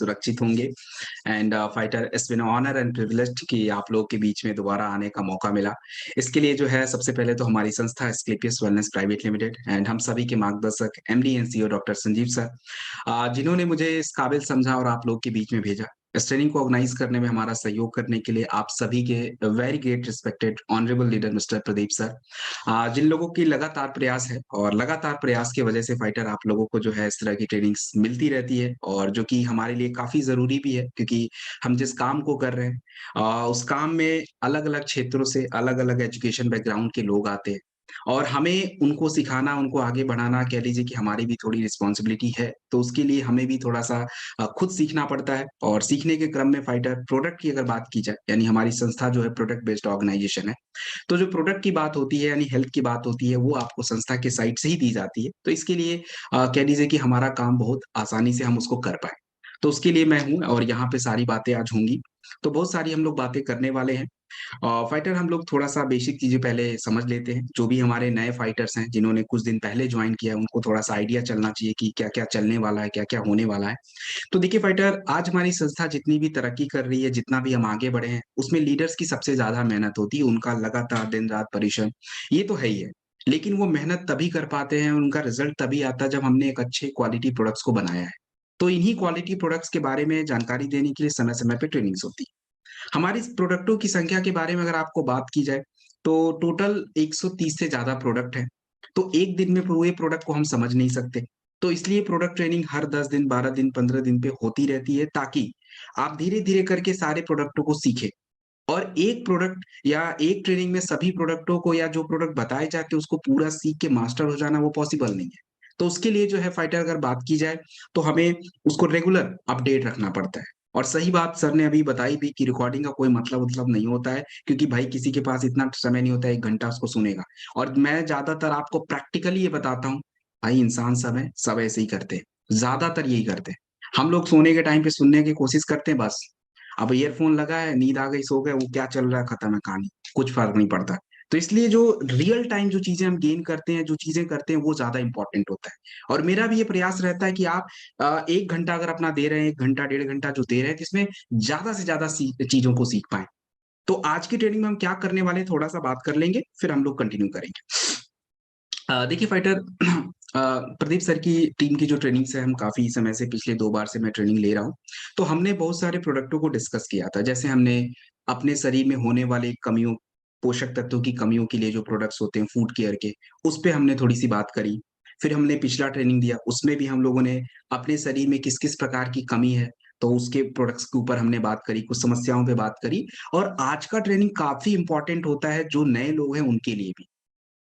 सुरक्षित होंगे। And Fighter it's been honour and privileged कि आप लोगों के बीच में दोबारा आने का मौका मिला। इसके लिए जो है सबसे पहले तो हमारी संस्था Asclepius wellness private limited and हम सभी के मार्गदर्शक MD and CEO doctor Sanjeev sir, जिन्होंने मुझे इस काबिल समझा और आप लोग के बीच में भेजा। इस ट्रेनिंग को ऑर्गेनाइज करने में हमारा सहयोग करने के लिए आप सभी के very great respected honourable leader mister Pradeep sir, जिन लोगों की लगातार प्रयास है और लगातार प्रयास की वजह से फाइटर आप लोगों को जो है इस तरह की ट्रेनिंग्स मिलती रहती है और जो कि हमारे लिए काफ़ी ज़रूरी भी है, क्योंकि हम जिस काम को कर रहे हैं उस काम में अलग-अलग क्षेत्रों से अलग-अलग एजुकेशन बैकग्राउंड के लोग आते हैं और हमें उनको सिखाना, उनको आगे बढ़ाना कह लीजिए कि हमारी भी थोड़ी रिस्पॉन्सिबिलिटी है। तो उसके लिए हमें भी थोड़ा-सा खुद सीखना पड़ता है और सीखने के क्रम में फाइटर प्रोडक्ट की अगर बात की जाए, यानी हमारी संस्था जो है प्रोडक्ट बेस्ड ऑर्गेनाइजेशन है। तो जो प्रोडक्ट की बात होती है यानी हेल्थ की बात होती है, वो आपको संस्था के साइड से ही दी जाती है। तो इसके लिए कह लीजिए कि हमारा काम बहुत आसानी से हम उसको कर पाएँ। तो उसके लिए मैं हूँ और यहाँ पे सारी बातें आज होंगी। तो बहुत सारी हम लोग बातें करने वाले हैं। फाइटर हम लोग थोड़ा-सा बेसिक चीज़ें पहले समझ लेते हैं। जो भी हमारे नए फाइटर्स हैं, जिन्होंने कुछ दिन पहले जॉइन किया है, उनको थोड़ा-सा आइडिया चलना चाहिए कि क्या-क्या चलने वाला है, क्या-क्या होने वाला है। तो देखिए फाइटर, आज हमारी संस्था जितनी भी तरक्की कर रही है, जितना भी हम आगे बढ़े हैं, उसमें लीडर्स की सबसे ज़्यादा मेहनत होती है, उनका लगातार दिन-रात परिश्रम, ये तो है ही है। लेकिन वो मेहनत तभी कर पाते हैं, उनका रिज़ल्ट तभी आता है जब हमने एक अच्छे क्वालिटी प्रोडक्ट्स को बनाया है। तो इन्हीं क्वालिटी प्रोडक्ट्स के बारे में जानकारी देने के लिए समय-समय पे ट्रेनिंग्स होती है। हमारी इस प्रोडक्टों की संख्या के बारे में अगर आपको बात की जाए, तो टोटल 130 से ज़्यादा प्रोडक्ट हैं। तो एक दिन में पूरे प्रोडक्ट को हम समझ नहीं सकते। तो इसलिए प्रोडक्ट ट्रेनिंग हर 10 दिन, 12 दिन, 15 दिन पे होती रहती है, ताकि आप धीरे-धीरे करके सारे प्रोडक्टों को सीखें। और एक प्रोडक्ट या एक ट्रेनिंग में सभी प्रोडक्टों को या जो प्रोडक्ट बताए जाते हैं उसको पूरा सीख के मास्टर हो जाना वो पॉसिबल नहीं है। तो उसके लिए जो है फाइटर अगर बात की जाए, तो हमें उसको रेगुलर अपडेट रखना पड़ता है। और सही बात सर ने अभी बताई भी कि रिकॉर्डिंग का कोई मतलब नहीं होता है, क्योंकि भाई किसी के पास इतना समय नहीं होता है 1 घंटा उसको सुनेगा। और मैं ज़्यादातर आपको प्रैक्टिकली ये बताता हूँ, भाई इंसान सब है, सब ऐसे ही करते हैं। ज़्यादातर यही करते हैं। हम लोग सोने के टाइम पे सुनने की कोशिश करते हैं बस। अब ईयरफ़ोन लगा है, नींद आ गई, सो गए, वो क्या चल रहा है खत्म है कहानी, कुछ फ़र्क नहीं पड़ता। तो इसलिए जो रियल टाइम जो चीज़ें हम गेन करते हैं, जो चीज़ें करते हैं वो ज़्यादा इम्पोर्टेंट होता है। और मेरा भी ये प्रयास रहता है कि आप 1 घंटा अगर अपना दे रहे हैं, 1 घंटा, डेढ़ घंटा जो दे रहे हैं, जिसमें ज़्यादा से ज़्यादा चीज़ों को सीख पाएँ। तो आज की ट्रेनिंग में हम क्या करने वाले हैं, थोड़ा-सा बात कर लेंगे, फिर हम लोग कंटिन्यू करेंगे। देखिए फाइटर, प्रदीप सर की टीम की जो ट्रेनिंग्स है, हम काफ़ी समय से पिछले 2 बार से मैं ट्रेनिंग ले रहा हूँ। तो हमने बहुत सारे प्रोडक्टों को डिस्कस किया था। जैसे हमने अपने शरीर में होने वाली कमियों, पोषक तत्वों की कमियों के लिए जो प्रोडक्ट्स होते हैं फूड केयर के, उस पे हमने थोड़ी-सी बात करी। फिर हमने पिछला ट्रेनिंग दिया, उसमें भी हम लोगों ने अपने शरीर में किस-किस प्रकार की कमी है, तो उसके प्रोडक्ट्स के ऊपर हमने बात करी, कुछ समस्याओं पे बात करी। और आज का ट्रेनिंग काफ़ी इम्पोर्टेंट होता है, जो नए लोग हैं उनके लिए भी।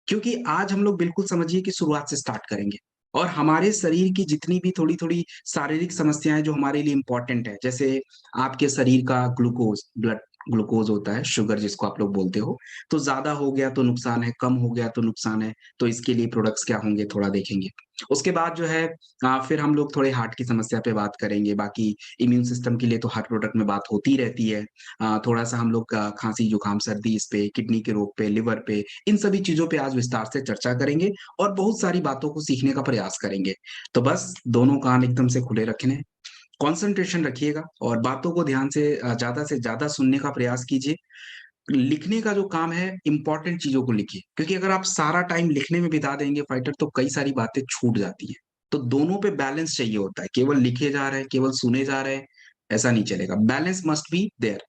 क्योंकि आज हम लोग बिल्कुल समझिए कि शुरुआत से स्टार्ट करेंगे और हमारे शरीर की जितनी भी थोड़ी-थोड़ी शारीरिक समस्याएँ जो हमारे लिए इम्पोर्टेंट है, जैसे आपके शरीर का ग्लूकोज़, ब्लड ग्लूकोज़ होता है, शुगर जिसको आप लोग बोलते हो, तो ज़्यादा हो गया तो नुकसान है, कम हो गया तो नुकसान है, तो इसके लिए प्रोडक्ट्स क्या होंगे थोड़ा देखेंगे। उसके बाद जो है फिर हम लोग थोड़े हार्ट की समस्या पे बात करेंगे, बाकी इम्यून सिस्टम के लिए तो हर प्रोडक्ट में बात होती रहती है। थोड़ा-सा हम लोग खाँसी, जुकाम, सर्दी इस पे, किडनी के रोग पे, लिवर पे, इन सभी चीज़ों पे आज विस्तार से चर्चा करेंगे और बहुत सारी बातों को सीखने का प्रयास करेंगे। तो बस दोनों कान एकदम से खुले रखने, कंसंट्रेशन रखिएगा और बातों को ध्यान से ज़्यादा सुनने का प्रयास कीजिए। लिखने का जो काम है, इम्पोर्टेंट चीज़ों को लिखिए, क्योंकि अगर आप सारा टाइम लिखने में बिता देंगे फाइटर, तो कई सारी बातें छूट जाती हैं। तो दोनों पे बैलेंस चाहिए होता है, केवल लिखे जा रहे हैं, केवल सुने जा रहे हैं, ऐसा नहीं चलेगा। बैलेंस मस्ट बी देयर,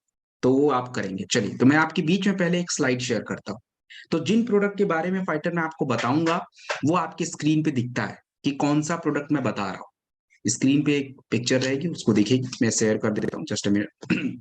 तो वो आप करेंगे। चलिए, तो मैं आपके बीच में पहले एक स्लाइड शेयर करता हूँ। तो जिन प्रोडक्ट के बारे में फाइटर मैं आपको बताऊँगा, वो आपकी स्क्रीन पे दिखता है कि कौन-सा प्रोडक्ट मैं बता रहा हूँ। स्क्रीन पे एक पिक्चर रहेगी, उसको देखिए, मैं शेयर कर देता हूँ, just a minute.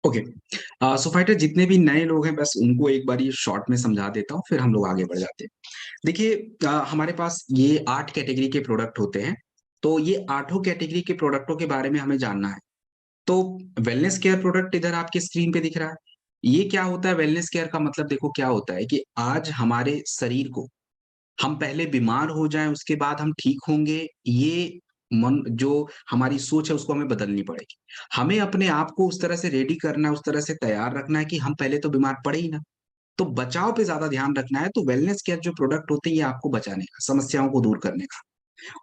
Okay. So fighter जितने भी नए लोग हैं बस उनको एक बार ये शॉर्ट में समझा देता हूँ, फिर हम लोग आगे बढ़ जाते हैं। देखिए, हमारे पास ये 8 कैटेगरी के प्रोडक्ट होते हैं, तो ये आठों कैटेगरी के प्रोडक्टों के बारे में हमें जानना है। तो वेलनेस केयर प्रोडक्ट इधर आपकी स्क्रीन पे दिख रहा है। ये क्या होता है वेलनेस केयर का मतलब देखो क्या होता है कि आज हमारे शरीर को हम पहले बीमार हो जाएँ, उसके बाद हम ठीक होंगे, ये मन जो हमारी सोच है उसको हमें बदलनी पड़ेगी। हमें अपने आप को उस तरह से रेडी करना है, उस तरह से तैयार रखना है कि हम पहले तो बीमार पड़े ही ना। तो बचाव पे ज़्यादा ध्यान रखना है, तो वेलनेस केयर जो प्रोडक्ट होते हैं ये आपको बचाने का, समस्याओं को दूर करने का।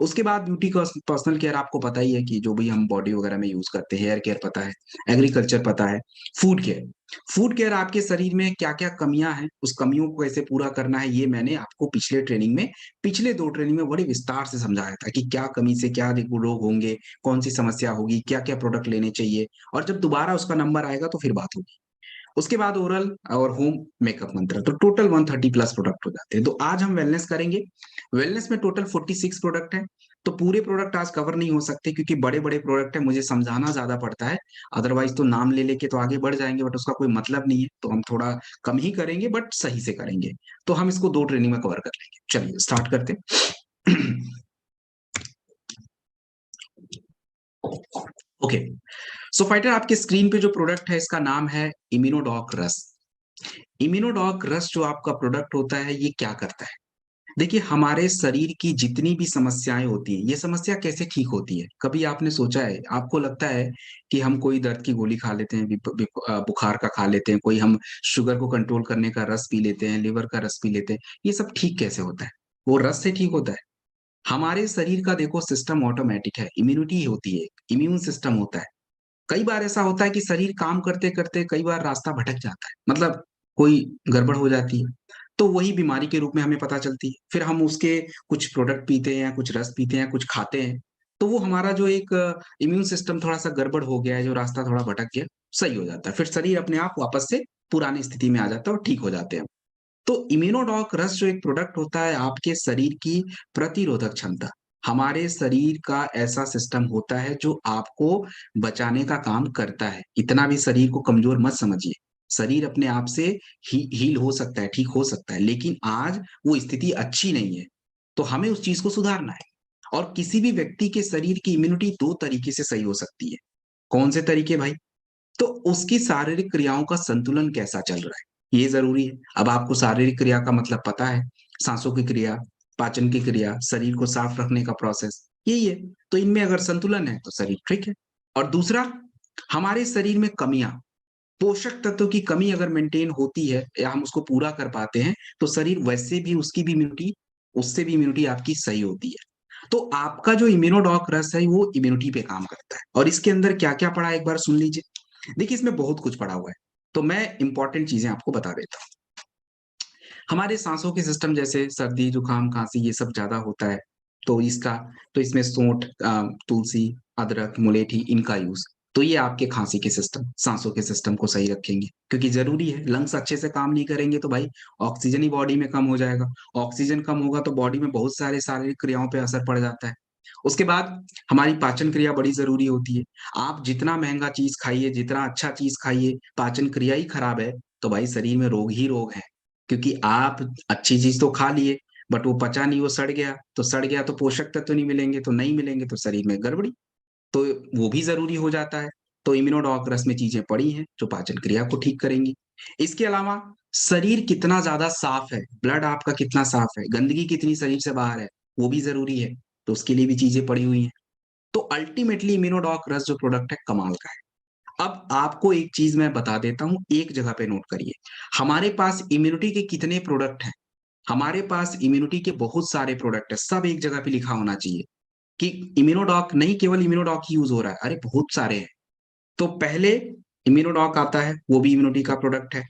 उसके बाद ब्यूटी कॉस पर्सनल केयर आपको पता ही है कि जो भी हम बॉडी वगैरह में यूज़ करते हैं, हेयर केयर पता है, एग्रीकल्चर पता है, फूड केयर। फूड केयर आपके शरीर में क्या-क्या कमियाँ हैं, उस कमियों को कैसे पूरा करना है, ये मैंने आपको पिछले 2 ट्रेनिंग में बड़े विस्तार से समझाया था कि क्या कमी से क्या देखो रोग होंगे, कौन-सी समस्या होगी, क्या-क्या प्रोडक्ट लेने चाहिए और जब दोबारा उसका नंबर आएगा तो फिर बात होगी। उसके बाद ओरल और होम मेकअप मंत्र तो टोटल 130 प्लस प्रोडक्ट हो जाते हैं। तो आज हम वेलनेस करेंगे। वेलनेस में टोटल 46 प्रोडक्ट हैं। तो पूरे प्रोडक्ट आज कवर नहीं हो सकते क्योंकि बड़े-बड़े प्रोडक्ट हैं, मुझे समझाना ज़्यादा पड़ता है। अदरवाइज़ तो नाम ले लेके तो आगे बढ़ जाएँगे बट उसका कोई मतलब नहीं है। तो हम थोड़ा कम ही करेंगे बट सही से करेंगे। तो हम इसको 2 ट्रेनिंग में कवर कर लेंगे। चलिए स्टार्ट करते हैं। ओके। सो फाइटर आपके स्क्रीन पे जो प्रोडक्ट है इसका नाम है इम्यूनोडॉक रस्ट। इम्यूनोडॉक रस्ट जो आपका प्रोडक्ट होता है ये क्या करता है? देखिए हमारे शरीर की जितनी भी समस्याएँ होती हैं, ये समस्या कैसे ठीक होती है? कभी आपने सोचा है, आपको लगता है कि हम कोई दर्द की गोली खा लेते हैं, बुखार का खा लेते हैं, कोई हम शुगर को कंट्रोल करने का रस पी लेते हैं, लिवर का रस पी लेते हैं, ये सब ठीक कैसे होता है? वो रस से ठीक होता है? हमारे शरीर का देखो सिस्टम ऑटोमैटिक है, इम्यूनिटी होती है, इम्यून सिस्टम होता है। कई बार ऐसा होता है कि शरीर काम करते-करते कई बार रास्ता भटक जाता है, मतलब कोई गड़बड़ हो जाती है, तो वही बीमारी के रूप में हमें पता चलती है। फिर हम उसके कुछ प्रोडक्ट पीते हैं, कुछ रस पीते हैं, कुछ खाते हैं, तो वो हमारा जो एक इम्यून सिस्टम थोड़ा-सा गड़बड़ हो गया है, जो रास्ता थोड़ा भटक गया, सही हो जाता है। फिर शरीर अपने आप वापस से पुरानी स्थिति में आ जाता है और ठीक हो जाते हैं। तो इम्यूनोडॉक रस जो एक प्रोडक्ट होता है आपके शरीर की प्रतिरोधक क्षमता। हमारे शरीर का ऐसा सिस्टम होता है जो आपको बचाने का काम करता है। इतना भी शरीर को कमज़ोर मत समझिए। शरीर अपने आप से हील हो सकता है, ठीक हो सकता है, लेकिन आज वो स्थिति अच्छी नहीं है। तो हमें उस चीज़ को सुधारना है। और किसी भी व्यक्ति के शरीर की इम्यूनिटी 2 तरीके से सही हो सकती है। कौन से तरीके भाई? तो उसकी शारीरिक क्रियाओं का संतुलन कैसा चल रहा है, ये ज़रूरी है। अब आपको शारीरिक क्रिया का मतलब पता है, साँसों की क्रिया, पाचन की क्रिया, शरीर को साफ रखने का प्रोसेस, यही है। तो इनमें अगर संतुलन है, तो शरीर ठीक है। और दूसरा, हमारे शरीर में कमियाँ, पोषक तत्वों की कमी अगर मेंटेन होती है या हम उसको पूरा कर पाते हैं, तो शरीर वैसे भी उसकी भी इम्यूनिटी उससे भी इम्यूनिटी आपकी सही होती है। तो आपका जो इम्यूनोडॉक रस है, वो इम्यूनिटी पे काम करता है और इसके अंदर क्या-क्या पड़ा है एक बार सुन लीजिए। देखिए इसमें बहुत कुछ पड़ा हुआ है, तो मैं इम्पोर्टेंट चीज़ें आपको बता देता हूँ। हमारे साँसों के सिस्टम जैसे सर्दी, जुकाम, खाँसी ये सब ज़्यादा होता है, तो इसमें सोंठ तुलसी, अदरक, मुलेठी इनका यूज़। तो ये आपके खाँसी के सिस्टम, साँसों के सिस्टम को सही रखेंगे, क्योंकि ज़रूरी है लंग्स अच्छे से काम नहीं करेंगे तो भाई ऑक्सीजन ही बॉडी में कम हो जाएगा। ऑक्सीजन कम होगा तो बॉडी में बहुत सारे शारीरिक क्रियाओं पे असर पड़ जाता है। उसके बाद हमारी पाचन क्रिया बड़ी ज़रूरी होती है। आप जितना महँगा चीज़ खाइए, जितना अच्छा चीज़ खाइए, पाचन क्रिया ही खराब है, तो भाई शरीर में रोग ही रोग हैं। क्योंकि आप अच्छी चीज़ तो खा लिए, बट वो पचा नहीं, वो सड़ गया तो पोषक तत्व नहीं मिलेंगे, तो नहीं मिलेंगे तो शरीर में गड़बड़ी, तो वो भी ज़रूरी हो जाता है। तो इम्यूनोडॉक रस में चीज़ें पड़ी हैं, जो पाचन क्रिया को ठीक करेंगी। इसके अलावा शरीर कितना ज़्यादा साफ़ है, ब्लड आपका कितना साफ़ है, गंदगी कितनी शरीर से बाहर है, वो भी ज़रूरी है, तो उसके लिए भी चीज़ें पड़ी हुई हैं। तो अल्टीमेटली इम्यूनोडॉक रस जो प्रोडक्ट है, कमाल का है। अब आपको एक चीज़ मैं बता देता हूँ, एक जगह पे नोट करिए। हमारे पास इम्यूनिटी के कितने प्रोडक्ट हैं? हमारे पास इम्यूनिटी के बहुत सारे प्रोडक्ट हैं, सब एक जगह पे लिखा होना चाहिए कि इम्यूनोडॉक नहीं केवल इम्यूनोडॉक ही यूज़ हो रहा है, अरे बहुत सारे हैं। तो पहले इम्यूनोडॉक आता है, वो भी इम्यूनिटी का प्रोडक्ट है।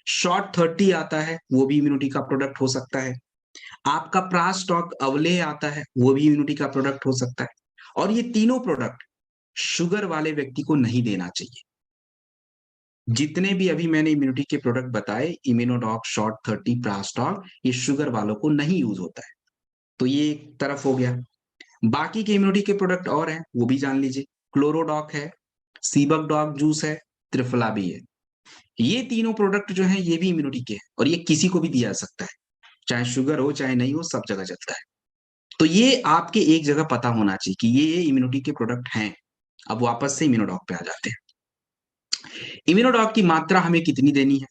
शॉर्ट 30 आता है, वो भी इम्यूनिटी का प्रोडक्ट हो सकता है। आपका प्रास्टॉक अवलेह आता है, वो भी इम्यूनिटी का प्रोडक्ट हो सकता है। और ये तीनों प्रोडक्ट शुगर वाले व्यक्ति को नहीं देना चाहिए। जितने भी अभी मैंने इम्यूनिटी के प्रोडक्ट बताए, इम्यूनोडॉक, शॉर्ट 30, प्रास्टॉक, ये शुगर वालों को नहीं यूज़ होता है। तो ये एक तरफ हो गया। बाकी के इम्यूनिटी के प्रोडक्ट और हैं, वो भी जान लीजिए। क्लोरोडॉक है, सीबकडॉक जूस है, त्रिफला भी है। ये तीनों प्रोडक्ट जो हैं ये भी इम्यूनिटी के हैं और ये किसी को भी दिया जा सकता है, चाहे शुगर हो चाहे नहीं हो, सब जगह चलता है। तो ये आपके एक जगह पता होना चाहिए कि ये इम्यूनिटी के प्रोडक्ट हैं। अब वापस से इम्यूनोडॉक पे आ जाते हैं। इम्यूनोडॉक की मात्रा हमें कितनी देनी है?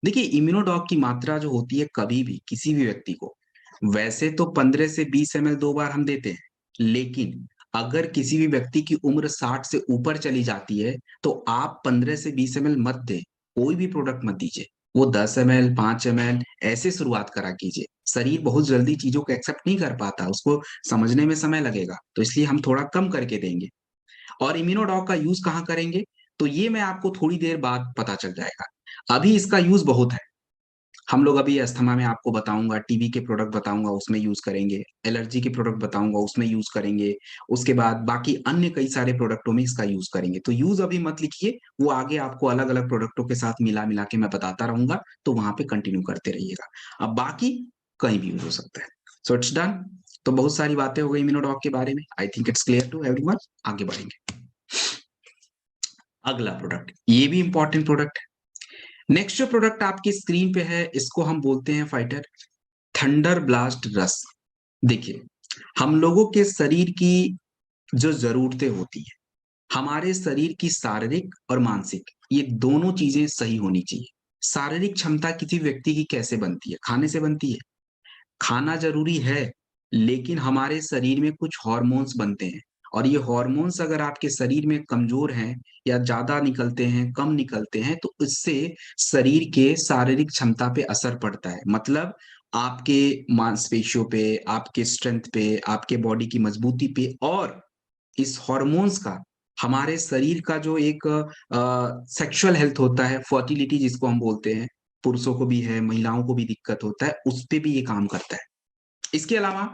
देखिए, इम्यूनोडॉक की मात्रा जो होती है कभी भी किसी भी व्यक्ति को, वैसे तो 15 से 20 एमएल 2 बार हम देते हैं, लेकिन अगर किसी भी व्यक्ति की उम्र 60 से ऊपर चली जाती है, तो आप 15 से 20 एमएल मत दें, कोई भी प्रोडक्ट मत दीजिए। वो 10 एमएल, 5 एमएल ऐसे शुरुआत करा कीजिए। शरीर बहुत जल्दी चीज़ों को एक्सेप्ट नहीं कर पाता, उसको समझने में समय लगेगा, तो इसलिए हम थोड़ा कम करके देंगे। और इम्यूनोडॉक का यूज़ कहाँ करेंगे? तो ये मैं आपको थोड़ी देर बाद पता चल जाएगा। अभी इसका यूज़ बहुत है। हम लोग अभी अस्थमा में आपको बताऊँगा, टीबी के प्रोडक्ट बताऊँगा उसमें यूज़ करेंगे, एलर्जी के प्रोडक्ट बताऊँगा उसमें यूज़ करेंगे, उसके बाद बाकी अन्य कई सारे प्रोडक्टों में इसका यूज़ करेंगे। तो यूज़ अभी मत लिखिए, वो आगे आपको अलग-अलग प्रोडक्टों के साथ मिला-मिला के मैं बताता रहूँगा, तो वहाँ पे कंटिन्यू करते रहिएगा। अब बाकी कहीं भी यूज़ हो सकता है। So it's done. तो बहुत सारी बातें हो गई इम्यूनोडॉक के बारे में। I think it's clear to everyone. आगे बढ़ेंगे। अगला प्रोडक्ट, ये भी इम्पोर्टेंट प्रोडक्ट है। नेक्स्ट जो प्रोडक्ट आपकी स्क्रीन पे है, इसको हम बोलते हैं फाइटर थंडर ब्लास्ट रस। देखिए, हम लोगों के शरीर की जो ज़रूरतें होती हैं, हमारे शरीर की शारीरिक और मानसिक, ये दोनों चीज़ें सही होनी चाहिए। शारीरिक क्षमता किसी व्यक्ति की कैसे बनती है? खाने से बनती है। खाना ज़रूरी है, लेकिन हमारे शरीर में कुछ हॉर्मोन्स बनते हैं और ये हॉर्मोन्स अगर आपके शरीर में कमज़ोर हैं या ज़्यादा निकलते हैं, कम निकलते हैं, तो इससे शरीर के शारीरिक क्षमता पे असर पड़ता है। मतलब आपके मांसपेशियों पे, आपके स्ट्रेंथ पे, आपके बॉडी की मज़बूती पे और इस हॉर्मोन्स का हमारे शरीर का जो एक सेक्सुअल हेल्थ होता है, फर्टिलिटी जिसको हम बोलते हैं, पुरुषों को भी है, महिलाओं को भी दिक्कत होता है, उस पे भी ये काम करता है। इसके अलावा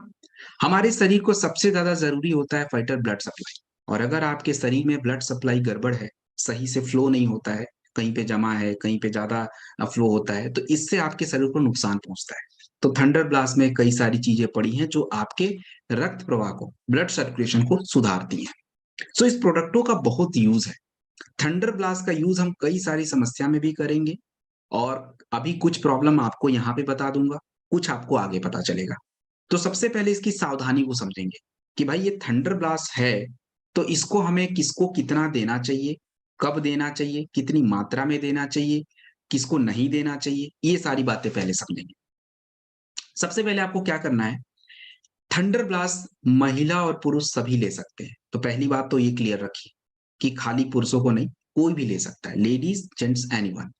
हमारे शरीर को सबसे ज़्यादा ज़रूरी होता है फाइटर ब्लड सप्लाई और अगर आपके शरीर में ब्लड सप्लाई गड़बड़ है, सही से फ्लो नहीं होता है, कहीं पे जमा है, कहीं पे ज़्यादा फ्लो होता है, तो इससे आपके शरीर को नुकसान पहुँचता है। तो थंडर ब्लास्ट में कई सारी चीज़ें पड़ी हैं जो आपके रक्त प्रवाह को, ब्लड सर्कुलेशन को सुधारती हैं। सो इस प्रोडक्टों का बहुत यूज़ है। थंडर ब्लास्ट का यूज़ हम कई सारी समस्या में भी करेंगे और अभी कुछ प्रॉब्लम आपको यहाँ पे बता दूँगा, कुछ आपको आगे पता चलेगा। तो सबसे पहले इसकी सावधानी को समझेंगे कि भाई ये थंडर ब्लास्ट है, तो इसको हमें किसको कितना देना चाहिए, कब देना चाहिए, कितनी मात्रा में देना चाहिए, किसको नहीं देना चाहिए, ये सारी बातें पहले समझेंगे। सबसे पहले आपको क्या करना है, थंडर ब्लास्ट महिला और पुरुष सभी ले सकते हैं। तो पहली बात तो ये क्लियर रखिए कि खाली पुरुषों को नहीं, कोई भी ले सकता है, लेडीज़, जेंट्स एनीवन।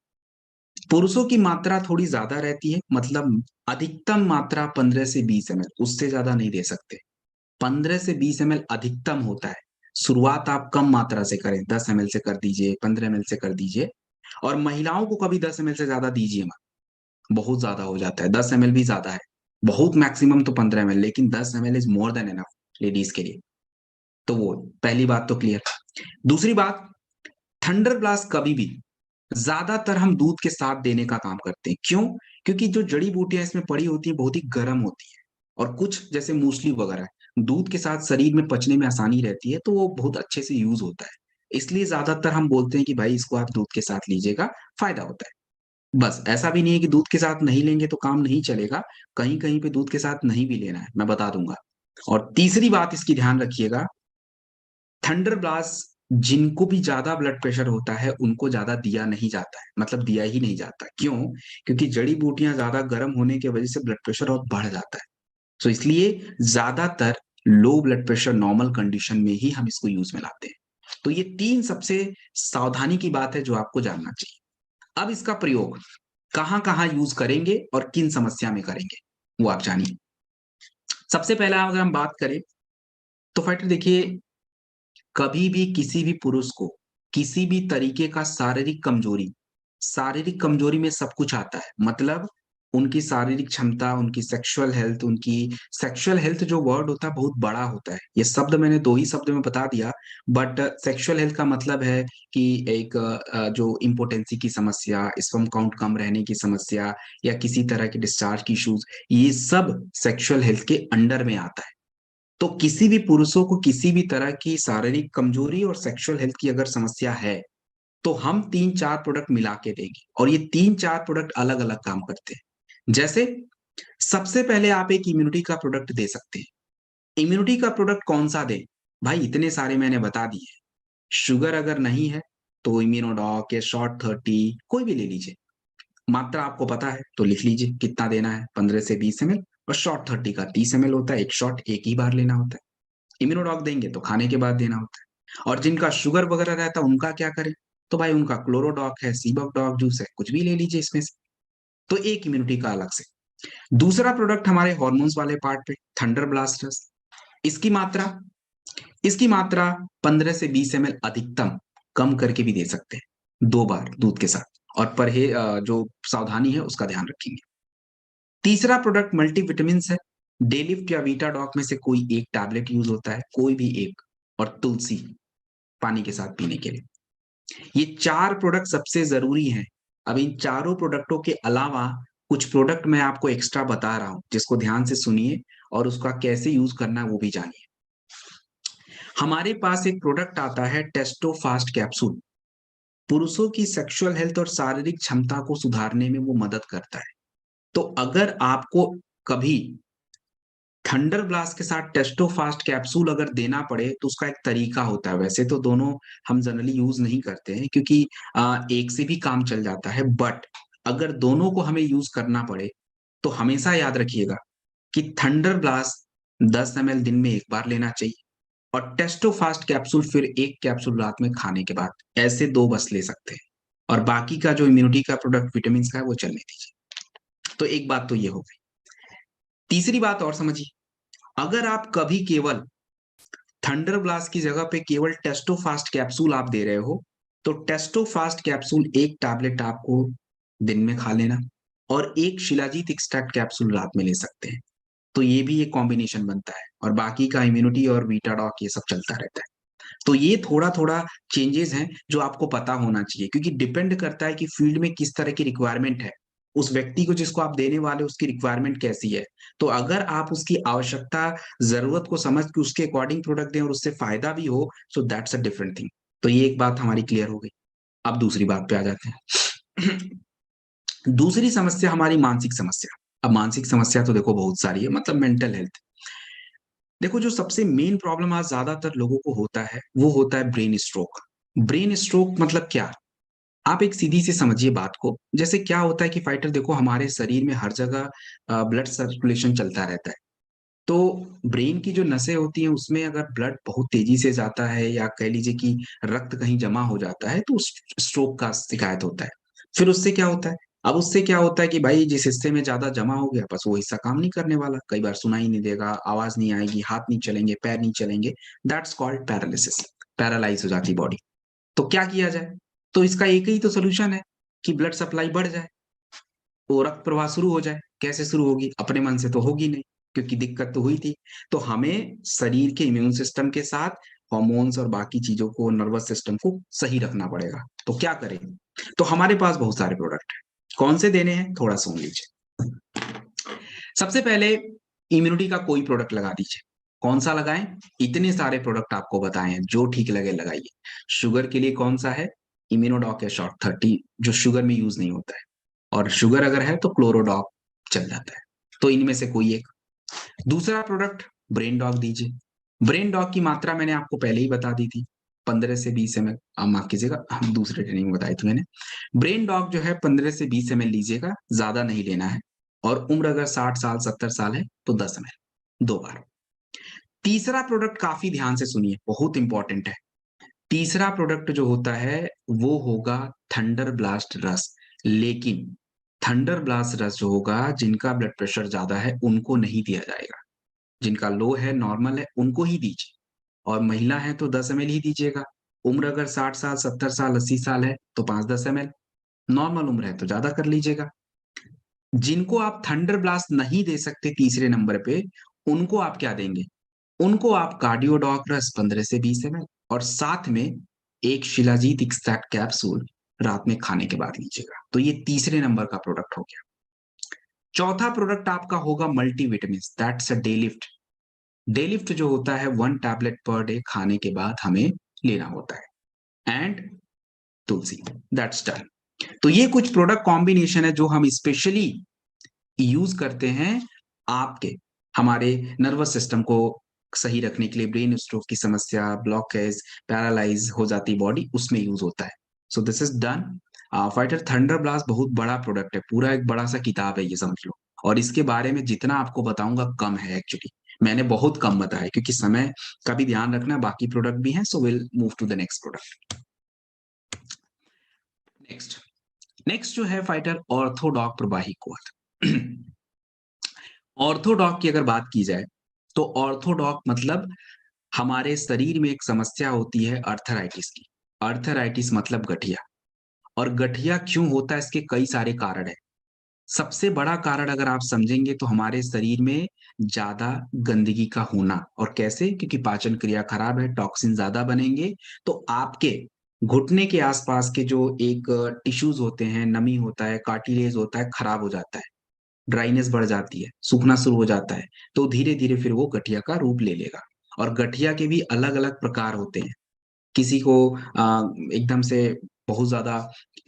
पुरुषों की मात्रा थोड़ी ज़्यादा रहती है, मतलब अधिकतम मात्रा 15 से 20 एमएल, उससे ज़्यादा नहीं दे सकते। 15 से 20 एमएल अधिकतम होता है। शुरुआत आप कम मात्रा से करें, 10 एमएल से कर दीजिए, 15 एमएल से कर दीजिए और महिलाओं को कभी 10 एमएल से ज़्यादा दीजिए मत, बहुत ज़्यादा हो जाता है, 10 एमएल भी ज़्यादा है। बहुत मैक्सिमम तो 15 एमएल, लेकिन 10 ML is more than enough ladies के लिए। तो वो पहली बात तो क्लियर। दूसरी बात, थंडर ब्लास्ट कभी भी ज़्यादातर हम दूध के साथ देने का काम करते हैं। क्यों? क्योंकि जो जड़ी-बूटियाँ इसमें पड़ी होती हैं, बहुत ही गर्म होती हैं और कुछ जैसे मूसली वगैरह, दूध के साथ शरीर में पचने में आसानी रहती है, तो वो बहुत अच्छे से यूज़ होता है। इसलिए ज़्यादातर हम बोलते हैं कि भाई इसको आप दूध के साथ लीजिएगा, फ़ायदा होता है। बस ऐसा भी नहीं है कि दूध के साथ नहीं लेंगे तो काम नहीं चलेगा, कहीं-कहीं पे दूध के साथ नहीं भी लेना है, मैं बता दूँगा। और तीसरी बात इसकी ध्यान रखिएगा, थंडर ब्लास्ट जिनको भी ज़्यादा ब्लड प्रेशर होता है, उनको ज़्यादा दिया नहीं जाता है, मतलब दिया ही नहीं जाता। क्यों? क्योंकि जड़ी-बूटियाँ ज़्यादा गर्म होने की वजह से ब्लड प्रेशर और बढ़ जाता है। सो इसलिए ज़्यादातर low blood pressure normal condition में ही हम इसको यूज़ में लाते हैं। तो ये 3 सबसे सावधानी की बात है जो आपको जानना चाहिए। अब इसका प्रयोग कहाँ-कहाँ यूज़ करेंगे और किन समस्या में करेंगे, वो आप जानिए। सबसे पहला अगर हम बात करें, तो फाइटर देखिए कभी भी किसी भी पुरुष को किसी भी तरीके का शारीरिक कमजोरी में सब कुछ आता है। मतलब उनकी शारीरिक क्षमता, उनकी सेक्सुअल हेल्थ जो वर्ड होता है बहुत बड़ा होता है। ये शब्द मैंने 2 ही शब्द में बता दिया बट सेक्सुअल हेल्थ का मतलब है कि एक जो इम्पोटेंसी की समस्या, स्पर्म काउंट कम रहने की समस्या या किसी तरह के डिस्चार्ज की इश्यूज, ये सब सेक्सुअल हेल्थ के अंडर में आता है। तो किसी भी पुरुषों को किसी भी तरह की शारीरिक कमजोरी और सेक्सुअल हेल्थ की अगर समस्या है, तो हम 3-4 प्रोडक्ट मिला के देंगे और ये 3-4 प्रोडक्ट अलग-अलग काम करते हैं। जैसे सबसे पहले आप एक इम्यूनिटी का प्रोडक्ट दे सकते हैं। इम्यूनिटी का प्रोडक्ट कौन-सा दें? भाई इतने सारे मैंने बता दिए। शुगर अगर नहीं है, तो इम्यूनोडॉक या शॉर्ट 30 कोई भी ले लीजिए। मात्रा आपको पता है, तो लिख लीजिए कितना देना है 15 से 20 एमएल और शॉर्ट 30 का 30 एमएल होता है, 1 शॉट एक ही बार लेना होता है। इम्यूनोडॉक देंगे तो खाने के बाद देना होता है और जिनका शुगर वगैरह रहता है उनका क्या करें? तो भाई उनका क्लोरोडॉक है, सीबकडॉक जूस है, कुछ भी ले लीजिए इसमें से। तो एक इम्यूनिटी का अलग से। दूसरा प्रोडक्ट हमारे हार्मोन्स वाले पार्ट पे थंडर ब्लास्टर्स। इसकी मात्रा इसकी मात्रा 15 से 20 एमएल अधिकतम, कम करके भी दे सकते हैं 2 बार दूध के साथ और जो सावधानी है उसका ध्यान रखेंगे। तीसरा प्रोडक्ट मल्टीविटामिन्स है। डेलिफ्ट या वीटाडॉक में से कोई एक टैबलेट यूज होता है, कोई भी एक, और तुलसी पानी के साथ पीने के लिए। ये 4 प्रोडक्ट सबसे ज़रूरी हैं। अब इन चारों प्रोडक्टों के अलावा कुछ प्रोडक्ट मैं आपको एक्स्ट्रा बता रहा हूँ, जिसको ध्यान से सुनिए और उसका कैसे यूज़ करना है वो भी जानिए। हमारे पास एक प्रोडक्ट आता है टेस्टो फास्ट कैप्सूल। पुरुषों की सेक्सुअल हेल्थ और शारीरिक क्षमता को सुधारने में वो मदद करता है। तो अगर आपको कभी थंडर ब्लास्ट के साथ टेस्टो फास्ट कैप्सूल अगर देना पड़े तो उसका एक तरीका होता है। वैसे तो दोनों हम जनरली यूज़ नहीं करते हैं क्योंकि एक से भी काम चल जाता है, बट अगर दोनों को हमें यूज़ करना पड़े तो हमेशा याद रखिएगा कि थंडर ब्लास्ट 10 एमएल दिन में 1 बार लेना चाहिए और टेस्टो फास्ट कैप्सूल फिर 1 कैप्सूल रात में खाने के बाद, ऐसे 2 बस ले सकते हैं और बाकी का जो इम्यूनिटी का प्रोडक्ट विटामिन्स का है वो चलने दीजिए। तो एक बात तो ये हो गई। तीसरी बात और समझिए, अगर आप कभी केवल थंडर ब्लास्ट की जगह पे केवल टेस्टो फास्ट कैप्सूल आप दे रहे हो, तो टेस्टो फास्ट कैप्सूल 1 टैबलेट आपको दिन में खा लेना और 1 शिलाजीत एक्सट्रैक्ट कैप्सूल रात में ले सकते हैं। तो ये भी एक कॉम्बिनेशन बनता है और बाकी का इम्यूनिटी और वीटाडॉक ये सब चलता रहता है। तो ये थोड़ा-थोड़ा चेंजेज़ हैं जो आपको पता होना चाहिए क्योंकि डिपेंड करता है कि फील्ड में किस तरह की रिक्वायरमेंट है। उस व्यक्ति को जिसको आप देने वाले हो उसकी रिक्वायरमेंट कैसी है। तो अगर आप उसकी आवश्यकता, ज़रूरत को समझ के उसके अकॉर्डिंग प्रोडक्ट दें और उससे फ़ायदा भी हो, so that's a different thing. तो ये एक बात हमारी क्लियर हो गई। अब दूसरी बात पे आ जाते हैं। दूसरी समस्या हमारी मानसिक समस्या। अब मानसिक समस्या तो देखो बहुत सारी है मतलब मेंटल हेल्थ। देखो जो सबसे मेन प्रॉब्लम आज ज़्यादातर लोगों को होता है, वो होता है ब्रेन स्ट्रोक। ब्रेन स्ट्रोक मतलब क्या? आप एक सीधी सी समझिए बात को। जैसे क्या होता है कि फाइटर देखो हमारे शरीर में हर जगह ब्लड सर्कुलेशन चलता रहता है। तो ब्रेन की जो नसें होती हैं उसमें अगर ब्लड बहुत तेज़ी से जाता है या कह लीजिए कि रक्त कहीं जमा हो जाता है तो स्ट्रोक का शिकायत होता है। फिर उससे क्या होता है? अब उससे क्या होता है कि भाई जिस हिस्से में ज़्यादा जमा हो गया बस वो हिस्सा काम नहीं करने वाला। कई बार सुनाई नहीं देगा, आवाज़ नहीं आएगी, हाथ नहीं चलेंगे, पैर नहीं चलेंगे। That's called paralysis. पैरालाइज़ हो जाती बॉडी। तो क्या किया जाए? तो इसका एक ही तो सॉल्यूशन है कि ब्लड सप्लाई बढ़ जाए। वो रक्त प्रवाह शुरू हो जाए। कैसे शुरू होगी? अपने मन से तो होगी नहीं, क्योंकि दिक्कत तो हुई थी। तो हमें शरीर के इम्यून सिस्टम के साथ हार्मोन्स और बाकी चीज़ों को, नर्वस सिस्टम को सही रखना पड़ेगा। तो क्या करें? तो हमारे पास बहुत सारे प्रोडक्ट हैं। कौन से देने हैं? थोड़ा सुन लीजिए। सबसे पहले इम्यूनिटी का कोई प्रोडक्ट लगा दीजिए। कौन-सा लगाएँ? इतने सारे प्रोडक्ट आपको बताए हैं, जो ठीक लगे लगाइए। शुगर के लिए कौन-सा है? इम्यूनोडॉक या शॉर्ट 30 जो शुगर में यूज़ नहीं होता है। और शुगर अगर है तो क्लोरोडॉक चल जाता है। तो इनमें से कोई एक। दूसरा प्रोडक्ट ब्रेन डॉग दीजिए। ब्रेन डॉग की मात्रा मैंने आपको पहले ही बता दी थी, 15 से 20 एमएल माफ़ कीजिएगा दूसरे ट्रेनिंग में बताई थी मैंने। ब्रेन डॉग जो है 15 से 20 एमएल लीजिएगा, ज़्यादा नहीं लेना है और उम्र अगर 60 साल, 70 साल है तो 10 एमएल 2 बार। तीसरा प्रोडक्ट काफ़ी ध्यान से सुनिए, बहुत इम्पोर्टेंट है। तीसरा प्रोडक्ट जो होता है वो होगा थंडर ब्लास्ट रस। लेकिन थंडर ब्लास्ट रस जो होगा जिनका ब्लड प्रेशर ज़्यादा है उनको नहीं दिया जाएगा। जिनका लो है, नॉर्मल है उनको ही दीजिए और महिला है तो 10 एमएल ही दीजिएगा। उम्र अगर 60 साल, 70 साल, 80 साल है तो 5-10 एमएल। नॉर्मल उम्र है तो ज़्यादा कर लीजिएगा। जिनको आप थंडर ब्लास्ट नहीं दे सकते तीसरे नंबर पे, उनको आप क्या देंगे? उनको आप कार्डियोडॉक रस 15 से 20 एमएल और साथ में एक शिलाजीत एक्सट्रैक्ट कैप्सूल रात में खाने के बाद लीजिएगा। तो ये तीसरे नंबर का प्रोडक्ट हो गया। चौथा प्रोडक्ट आपका होगा multivitamins that's a day lift. Day lift जो होता है 1 टैबलेट पर डे खाने के बाद हमें लेना होता है। And Tulsi. That's done. तो ये कुछ प्रोडक्ट कॉम्बिनेशन है जो हम स्पेशली यूज करते हैं आपके हमारे नर्वस सिस्टम को सही रखने के लिए, ब्रेन स्ट्रोक की समस्या, ब्लॉकेज, पैरालाइज हो जाती बॉडी, उसमें यूज होता है। So this is done. Fighter thunder blast बहुत बड़ा प्रोडक्ट है, पूरा एक बड़ा सा किताब है ये, समझ लो। और इसके बारे में जितना आपको बताऊंगा कम है एक्चुअली, मैंने बहुत कम बताया क्योंकि समय का भी ध्यान रखना, बाकी प्रोडक्ट भी हैं। So will move to the next product. Next next जो है फाइटर ऑर्थोडॉक प्रवाही कोर। ऑर्थोडॉक की अगर बात की जाए तो ऑर्थोडॉक मतलब हमारे शरीर में एक समस्या होती है अर्थराइटिस की। अर्थराइटिस मतलब गठिया। और गठिया क्यों होता है, इसके कई सारे कारण हैं। सबसे बड़ा कारण अगर आप समझेंगे तो हमारे शरीर में ज्यादा गंदगी का होना। और कैसे? क्योंकि पाचन क्रिया खराब है, टॉक्सिन ज्यादा बनेंगे, तो आपके घुटने के आसपास के जो एक टिश्यूज होते हैं, नमी होता है, कार्टिलेज होता है, खराब हो जाता है, ड्राइनेस बढ़ जाती है, सूखना शुरू हो जाता है। तो धीरे धीरे फिर वो गठिया का रूप ले लेगा। और गठिया के भी अलग अलग प्रकार होते हैं। किसी को एकदम से बहुत ज्यादा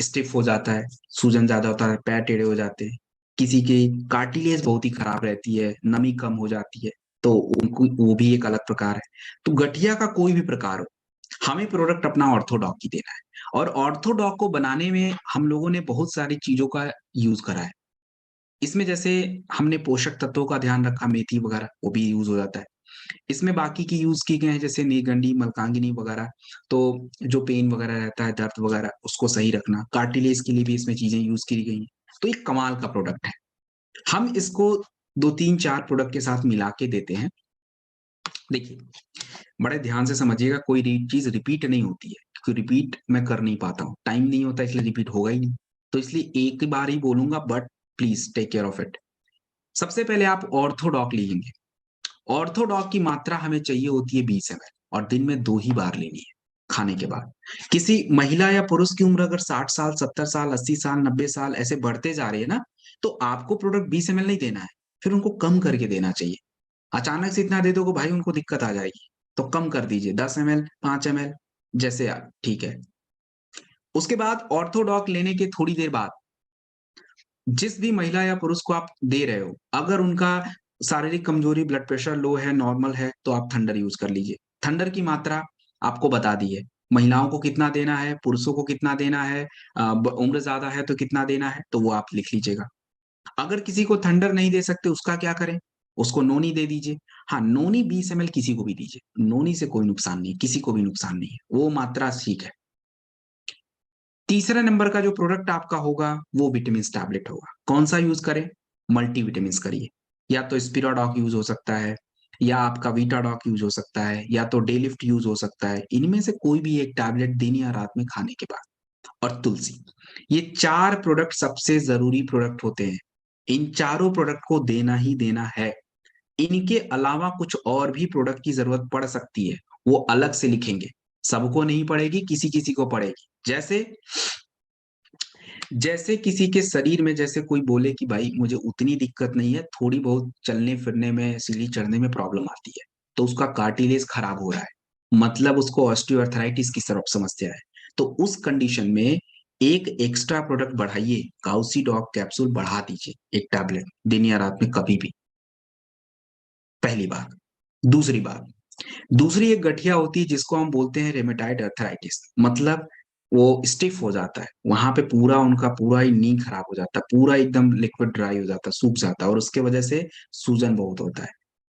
स्टिफ हो जाता है, सूजन ज्यादा होता है, पैर टेढ़े हो जाते हैं। किसी की कार्टिलेज बहुत ही खराब रहती है, नमी कम हो जाती है, तो उनको वो भी एक अलग प्रकार है। तो गठिया का कोई भी प्रकार हो, हमें प्रोडक्ट अपना ऑर्थोडॉक ही देना है। और ऑर्थोडॉक को बनाने में हम लोगों ने बहुत सारी चीजों का यूज करा है। इसमें जैसे हमने पोषक तत्वों का ध्यान रखा, मेथी वगैरह वो भी यूज हो जाता है। इसमें बाकी की यूज की गए हैं जैसे नीलगंडी, मलकांगिनी वगैरह। तो जो पेन वगैरह रहता है, दर्द वगैरह, उसको सही रखना, कार्टिलेज के लिए भी इसमें चीजें यूज की गई हैं। तो एक कमाल का प्रोडक्ट है। हम इसको दो तीन चार प्रोडक्ट के साथ मिला के देते हैं। देखिए, बड़े ध्यान से समझिएगा, कोई चीज रिपीट नहीं होती है, क्योंकि रिपीट मैं कर नहीं पाता हूँ, टाइम नहीं होता, इसलिए रिपीट होगा ही नहीं। तो इसलिए एक बार ही बोलूंगा, but please take care of it. सबसे पहले आप ऑर्थोडॉक लीजिए। ऑर्थोडॉक की मात्रा हमें चाहिए होती है 20 ml, और दिन में 2 ही बार लेनी है खाने के बाद। किसी महिला या पुरुष की उम्र अगर 60 साल, 70 साल, 80 साल, 90 साल ऐसे बढ़ते जा रही है ना, तो आपको प्रोडक्ट 20 ml नहीं देना है, फिर उनको कम करके देना चाहिए। अचानक से इतना दे दोगे भाई, उनको दिक्कत आ जाएगी। तो कम कर दीजिए, 10 ml, 5 ml, जैसे आप, ठीक है। उसके बाद ऑर्थोडॉक लेने के थोड़ी देर बाद जिस भी महिला या पुरुष को आप दे रहे हो, अगर उनका शारीरिक कमजोरी, ब्लड प्रेशर लो है, नॉर्मल है, तो आप थंडर यूज कर लीजिए। थंडर की मात्रा आपको बता दी है, महिलाओं को कितना देना है, पुरुषों को कितना देना है, उम्र ज्यादा है तो कितना देना है, तो वो आप लिख लीजिएगा। अगर किसी को थंडर नहीं दे सकते, उसका क्या करें? उसको नोनी दे दीजिए। हाँ, नोनी 20 ml किसी को भी दीजिए, नोनी से कोई नुकसान नहीं है, किसी को भी नुकसान नहीं है, वो मात्रा ठीक है। तीसरा नंबर का जो प्रोडक्ट आपका होगा वो विटामिन टैबलेट होगा। कौन सा यूज करें? मल्टी विटामिन करिए। या तो स्पिराडॉक यूज हो सकता है, या आपका वीटाडॉक यूज हो सकता है, या तो डेलिफ्ट यूज हो सकता है। इनमें से कोई भी एक टैबलेट दिन या रात में खाने के बाद। और तुलसी, ये 4 प्रोडक्ट सबसे जरूरी प्रोडक्ट होते हैं। इन चारों प्रोडक्ट को देना ही देना है। इनके अलावा कुछ और भी प्रोडक्ट की जरूरत पड़ सकती है, वो अलग से लिखेंगे। सबको नहीं पड़ेगी, किसी किसी को पड़ेगी। जैसे जैसे किसी के शरीर में, जैसे कोई बोले कि भाई मुझे उतनी दिक्कत नहीं है, थोड़ी बहुत चलने फिरने में, सीढ़ी चढ़ने में प्रॉब्लम आती है, तो उसका कार्टिलेज खराब हो रहा है, मतलब उसको ऑस्टियोआर्थराइटिस की तरफ समस्या है। तो उस कंडीशन में एक एक्स्ट्रा प्रोडक्ट बढ़ाइए, काउसीडॉक कैप्सूल बढ़ा दीजिए, एक टैबलेट दिन या रात में कभी भी। पहली बात। दूसरी बात, दूसरी एक गठिया होती है जिसको हम बोलते हैं रेमेटाइड अर्थराइटिस, मतलब वो स्टिफ हो जाता है, वहां पे पूरा उनका पूरा ही नी खराब हो जाता है, पूरा एकदम लिक्विड ड्राई हो जाता है, सूख जाता है, और उसके वजह से सूजन बहुत होता है,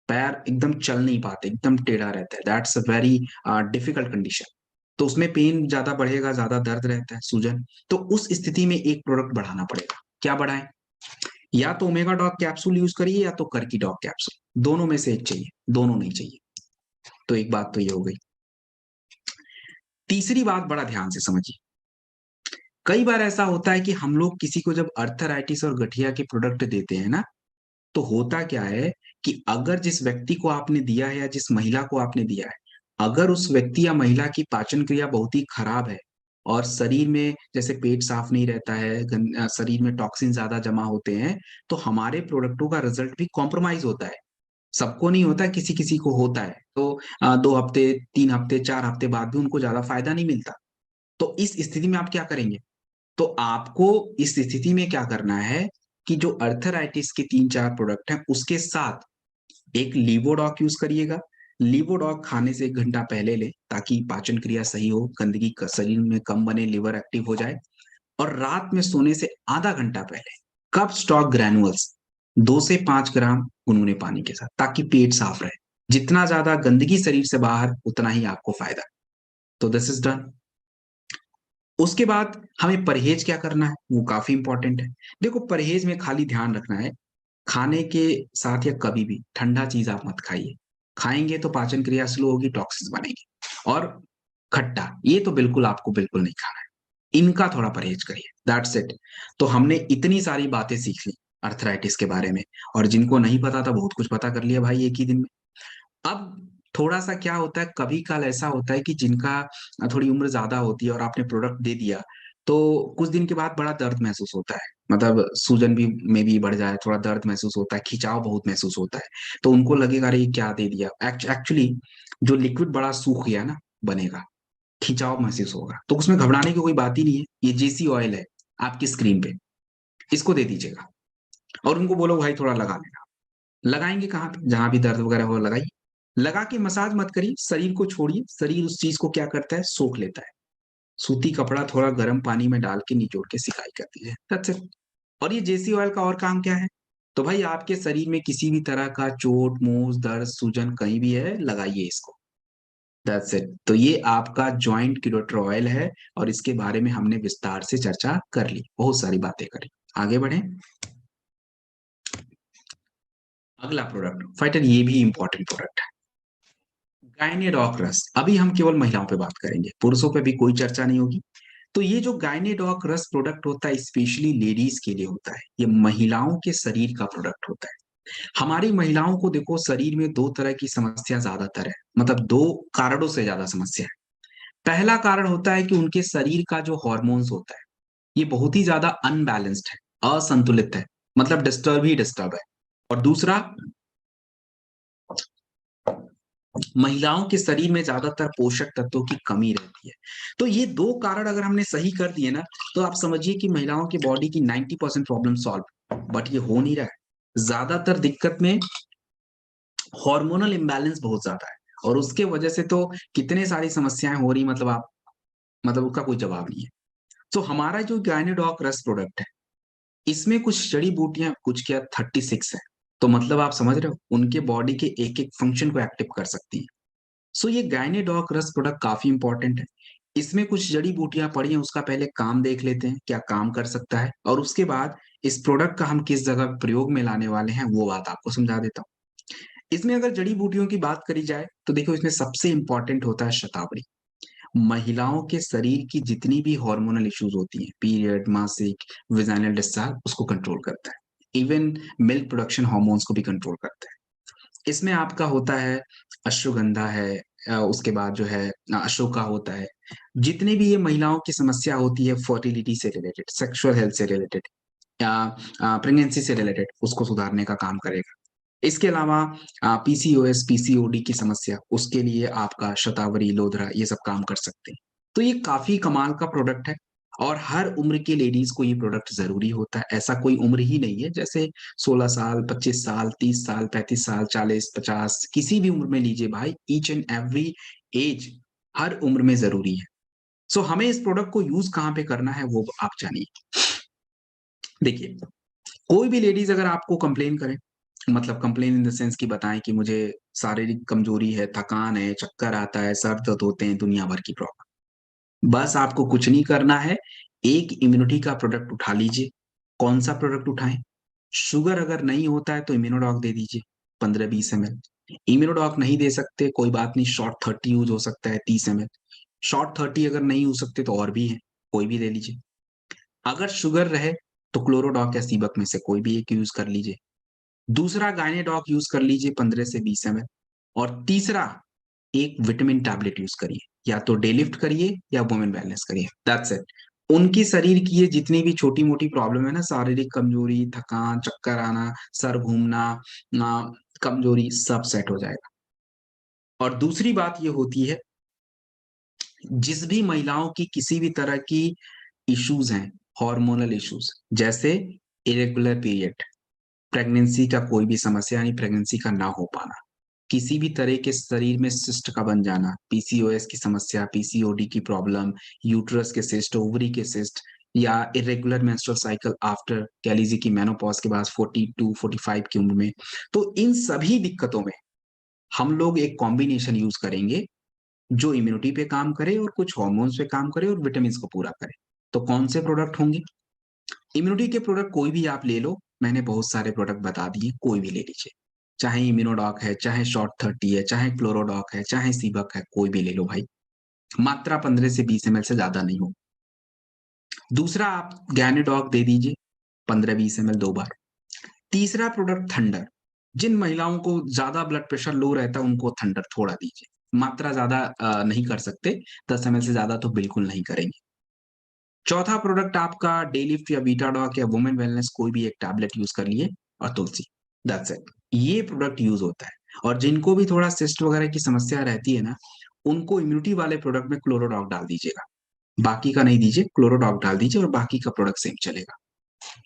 पैर एकदम चल नहीं पाते, एकदम टेढ़ा रहता है। That's a very difficult condition. तो उसमें पेन ज्यादा बढ़ेगा, ज्यादा दर्द रहता है, सूजन। तो उस स्थिति में एक प्रोडक्ट बढ़ाना पड़ेगा। क्या बढ़ाएं? या तो ओमेगा डॉग कैप्सूल यूज करिए, या तो करकी डॉग कैप्सूल, दोनों में से एक चाहिए, दोनों नहीं चाहिए। तो एक बात तो ये हो गई। तीसरी बात बड़ा ध्यान से समझिए। कई बार ऐसा होता है कि हम लोग किसी को जब अर्थराइटिस और गठिया के प्रोडक्ट देते हैं ना, तो होता क्या है कि अगर जिस व्यक्ति को आपने दिया है या जिस महिला को आपने दिया है, अगर उस व्यक्ति या महिला की पाचन क्रिया बहुत ही खराब है, और शरीर में जैसे पेट साफ नहीं रहता है, शरीर में टॉक्सिन ज्यादा जमा होते हैं, तो हमारे प्रोडक्टों का रिजल्ट भी कॉम्प्रोमाइज होता है। सबको नहीं होता है, किसी किसी को होता है। तो 2 हफ्ते, 3 हफ्ते, 4 हफ्ते बाद भी उनको ज्यादा फायदा नहीं मिलता। तो इस स्थिति में आप क्या करेंगे? तो आपको इस स्थिति में क्या करना है कि जो अर्थराइटिस के 3-4 प्रोडक्ट हैं, उसके साथ एक लीवोडॉक यूज़ करिएगा। लीवोडॉक खाने से 1 घंटा पहले लें, ताकि पाचन क्रिया सही हो, गंदगी क शरीर में कम बने, लिवर एक्टिव हो जाए। और रात में सोने से आधा घंटा पहले कप स्टॉक ग्रैन्युल्स 2 से 5 ग्राम गुनगुने पानी के साथ, ताकि पेट साफ रहे। जितना ज़्यादा गंदगी शरीर से बाहर, उतना ही आपको फ़ायदा। तो दिस इज़ डन। उसके बाद हमें परहेज़ क्या करना है, वो काफ़ी इम्पोर्टेंट है। देखो, परहेज़ में खाली ध्यान रखना है, खाने के साथ या कभी भी ठंडा चीज़ आप मत खाइए। खाएँगे तो पाचन क्रिया स्लो होगी, टॉक्सिन्स बनेंगे। और खट्टा, ये तो बिल्कुल आपको बिल्कुल नहीं खाना है। इनका थोड़ा परहेज़ करिए, दैट्स इट। तो हमने इतनी सारी बातें सीख ली अर्थराइटिस के बारे में, और जिनको नहीं पता था बहुत कुछ पता कर लिया भाई एक ही दिन में। अब थोड़ा-सा क्या होता है, कभी-काल ऐसा होता है कि जिनका थोड़ी उम्र ज़्यादा होती है और आपने प्रोडक्ट दे दिया, तो कुछ दिन के बाद बड़ा दर्द महसूस होता है। मतलब सूजन भी में भी बढ़ जाए, थोड़ा दर्द महसूस होता है, खिंचाव बहुत महसूस होता है। तो उनको लगेगा अरे! ये क्या दे दिया? एक्चुअली जो लिक्विड बड़ा सूख गया ना, बनेगा, खिंचाव महसूस होगा। तो उसमें घबराने की कोई बात ही नहीं है। ये जेसी ऑयल है आपकी स्क्रीन पे, इसको दे दीजिएगा और उनको बोलो भाई थोड़ा लगा लेना। लगाएँगे कहाँ पे? जहाँ भी दर्द वगैरह हो लगाइए। लगा के मसाज मत करिए, शरीर को छोड़िए, शरीर उस चीज़ को क्या करता है, सोख लेता है। सूती कपड़ा थोड़ा गर्म पानी में डाल के निचोड़ के सिकाई कर दीजिए, दैट्स इट। और ये जेसी ऑयल का और काम क्या है? तो भाई आपके शरीर में किसी भी तरह का चोट, मोच, दर्द, सूजन कहीं भी है, लगाइए इसको, दैट्स इट। तो ये आपका जॉइंट क्यूरेटर ऑयल है और इसके बारे में हमने विस्तार से चर्चा कर ली, बहुत सारी बातें करी। आगे बढ़ें। अगला प्रोडक्ट, फाइटर, ये भी इम्पोर्टेंट प्रोडक्ट है। गायनेडॉक रस, अभी हम केवल महिलाओं पे बात करेंगे, पुरुषों पे भी कोई चर्चा नहीं होगी। तो ये जो गायनेडॉक रस प्रोडक्ट होता है, स्पेशली लेडीज के लिए होता है। ये महिलाओं के शरीर का प्रोडक्ट होता है। हमारी महिलाओं को देखो, शरीर में 2 तरह की समस्या ज़्यादातर है, मतलब 2 कारणों से ज़्यादा समस्या है। पहला कारण होता है कि उनके शरीर का जो हार्मोन्स होता है, ये बहुत ही ज़्यादा अनबैलेंस्ड है, असंतुलित है, मतलब डिस्टर्ब ही डिस्टर्ब है। और दूसरा, महिलाओं के शरीर में ज़्यादातर पोषक तत्वों की कमी रहती है। तो ये 2 कारण अगर हमने सही कर दिए ना, तो आप समझिए कि महिलाओं की बॉडी की 90% प्रॉब्लम सॉल्व। बट ये हो नहीं रहा है। ज़्यादातर दिक्कत में हार्मोनल इम्बैलेंस बहुत ज़्यादा है, और उसके वजह से तो कितने सारी समस्याएँ हो रही, मतलब आप, मतलब उसका कोई जवाब नहीं है। तो हमारा जो गायनेडॉक रस प्रोडक्ट है, इसमें कुछ जड़ी-बूटियाँ, कुछ क्या 36 है। तो मतलब आप समझ रहे हो, उनके बॉडी के एक-एक फंक्शन को एक्टिव कर सकती है। सो ये गायनेडॉक रस प्रोडक्ट काफ़ी इम्पोर्टेंट है। इसमें कुछ जड़ी-बूटियाँ पड़ी हैं, उसका पहले काम देख लेते हैं, क्या काम कर सकता है, और उसके बाद इस प्रोडक्ट का हम किस जगह प्रयोग में लाने वाले हैं, वो बात आपको समझा देता हूँ। इसमें अगर जड़ी-बूटियों की बात करी जाए, तो देखो इसमें सबसे इम्पोर्टेंट होता है शतावरी। महिलाओं के शरीर की जितनी भी हार्मोनल इश्यूज़ होती हैं, पीरियड, मासिक, वेजाइनल डिस्चार्ज, उसको कंट्रोल करता है। इवन मिल्क प्रोडक्शन हार्मोन्स को भी कंट्रोल करता है। इसमें आपका होता है अश्वगंधा है, उसके बाद जो है अशोका होता है। जितनी भी ये महिलाओं की समस्या होती है फर्टिलिटी से रिलेटेड, सेक्सुअल हेल्थ से रिलेटेड, या प्रेगनेंसी से रिलेटेड, उसको सुधारने का काम करेगा। इसके अलावा पीसीओएस, पीसीओडी की समस्या, उसके लिए आपका शतावरी, लोधरा, ये सब काम कर सकते हैं। तो ये काफ़ी कमाल का प्रोडक्ट है, और हर उम्र की लेडीज़ को ये प्रोडक्ट ज़रूरी होता है। ऐसा कोई उम्र ही नहीं है, जैसे 16 साल, 25 साल, 30 साल, 35 साल, 40, 50, किसी भी उम्र में लीजिए भाई, ईच एंड एवरी ऐज, हर उम्र में ज़रूरी है। सो हमें इस प्रोडक्ट को यूज़ कहाँ पे करना है, वो आप जानिए। देखिए, कोई भी लेडीज़ अगर आपको कंप्लेन करे, मतलब कंप्लेन इन द सेंस कि बताएँ कि मुझे शारीरिक कमज़ोरी है, थकान है, चक्कर आता है, सर दर्द होते हैं, दुनिया भर की प्रॉब्लम। बस आपको कुछ नहीं करना है, एक इम्यूनिटी का प्रोडक्ट उठा लीजिए। कौन-सा प्रोडक्ट उठाएँ? शुगर अगर नहीं होता है तो इम्यूनोडॉक दे दीजिए, 15-20 एमएल। इम्यूनोडॉक नहीं दे सकते, कोई बात नहीं, शॉर्ट 30 यूज़ हो सकता है, 30 एमएल। शॉर्ट 30 अगर नहीं हो सकते तो और भी हैं, कोई भी ले लीजिए। अगर शुगर रहे तो क्लोरोडॉक या सीबक में से कोई भी एक यूज़ कर लीजिए। दूसरा गायनेडॉक यूज़ कर लीजिए 15 से 20 एमएल, और तीसरा एक विटामिन टैबलेट यूज़ करिए, या तो डे लिफ्ट करिए या वुमेन वेलनेस करिए, दैट्स इट। उनकी शरीर की ये जितनी भी छोटी-मोटी प्रॉब्लम है ना, शारीरिक कमजोरी, थकान, चक्कर आना, सर घूमना, कमजोरी, सब सेट हो जाएगा। और दूसरी बात ये होती है जिस भी महिलाओं की किसी भी तरह की इश्यूज हैं, हार्मोनल इश्यूज, जैसे इरेगुलर पीरियड, प्रेगनेंसी का कोई भी समस्या यानी प्रेगनेंसी का ना हो पाना, किसी भी तरह के शरीर में सिस्ट का बन जाना, पीसीओएस की समस्या, पीसीओडी की प्रॉब्लम, यूट्रस के सिस्ट, ओवरी के सिस्ट, या इरेगुलर मेंस्ट्रुअल साइकिल आफ्टर, कह लीजिए कि मेनोपॉज के बाद 42 45 की उम्र में, तो इन सभी दिक्कतों में हम लोग एक कॉम्बिनेशन यूज करेंगे जो इम्यूनिटी पे काम करे और कुछ हॉर्मोन्स पे काम करे और विटामिन को पूरा करे। तो कौन से प्रोडक्ट होंगे? इम्यूनिटी के प्रोडक्ट कोई भी आप ले लो, मैंने बहुत सारे प्रोडक्ट बता दिए, कोई भी ले लीजिए। चाहे इम्यूनोडॉक है, चाहे शॉर्ट 30 है, चाहे क्लोरोडॉक है, चाहे सीबक है, कोई भी ले लो भाई। मात्रा 15 से 20 ml से ज्यादा नहीं हो। दूसरा आप गैनेडॉक दे दीजिए 15-20 ml 2 बार। तीसरा प्रोडक्ट थंडर, जिन महिलाओं को ज्यादा ब्लड प्रेशर लो रहता है उनको थंडर थोड़ा दीजिए। मात्रा ज्यादा नहीं कर सकते, 10 ml से ज्यादा तो बिल्कुल नहीं करेंगे। चौथा प्रोडक्ट आपका डेलिफ्ट या बीटाडॉक या वुमेन वेलनेस, कोई भी एक टैबलेट यूज कर लिए, और तुलसी, दैट्स इट। ये प्रोडक्ट यूज होता है। और जिनको भी थोड़ा सिस्ट वगैरह की समस्या रहती है ना, उनको इम्यूनिटी वाले प्रोडक्ट में क्लोरोडॉक डाल दीजिएगा, बाकी का नहीं दीजिए, क्लोरोडॉक डाल दीजिए और बाकी का प्रोडक्ट सेम चलेगा।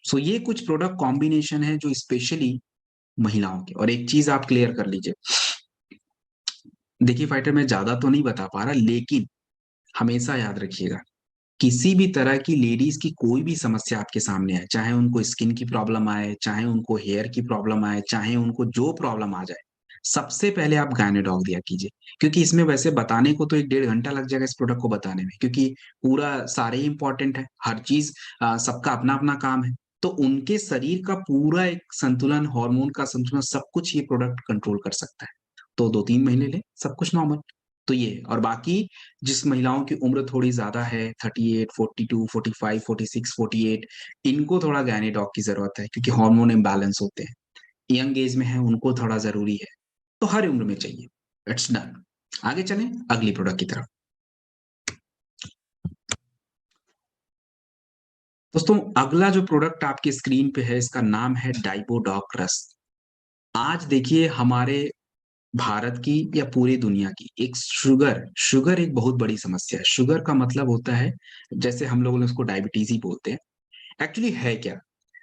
सो ये कुछ प्रोडक्ट कॉम्बिनेशन है जो स्पेशली महिलाओं के। और एक चीज आप क्लियर कर लीजिए, देखिए फाइटर, मैं ज्यादा तो नहीं बता पा रहा, लेकिन हमेशा याद रखिएगा, किसी भी तरह की लेडीज की कोई भी समस्या आपके सामने आए, चाहे उनको स्किन की प्रॉब्लम आए, चाहे उनको हेयर की प्रॉब्लम आए, चाहे उनको जो प्रॉब्लम आ जाए, सबसे पहले आप गायनेडॉक दिया कीजिए। क्योंकि इसमें वैसे बताने को तो 1-1.5 घंटा लग जाएगा इस प्रोडक्ट को बताने में, क्योंकि पूरा सारे ही इंपॉर्टेंट है, हर चीज सबका अपना अपना काम है। तो उनके शरीर का पूरा एक संतुलन, हार्मोन का संतुलन, सब कुछ ये प्रोडक्ट कंट्रोल कर सकता है। तो 2-3 महीने ले, सब कुछ नॉर्मल। तो ये, और बाकी जिस महिलाओं की उम्र थोड़ी ज्यादा है, 38, 42, 45, 46, 48, इनको थोड़ा गायनेडॉक की जरूरत है, क्योंकि हार्मोन इम्बैलेंस होते हैं। यंग एज में है, उनको थोड़ा जरूरी है। तो हर उम्र में चाहिए। It's done. आगे चलें अगली प्रोडक्ट की तरफ। दोस्तों, अगला जो प्रोडक्ट आपके स्क्रीन पे है, इसका नाम है डाइबोडॉक रस। आज देखिए, हमारे भारत की या पूरी दुनिया की एक शुगर शुगर एक बहुत बड़ी समस्या है। शुगर का मतलब होता है, जैसे हम लोग उसको डायबिटीज ही बोलते हैं। एक्चुअली है क्या?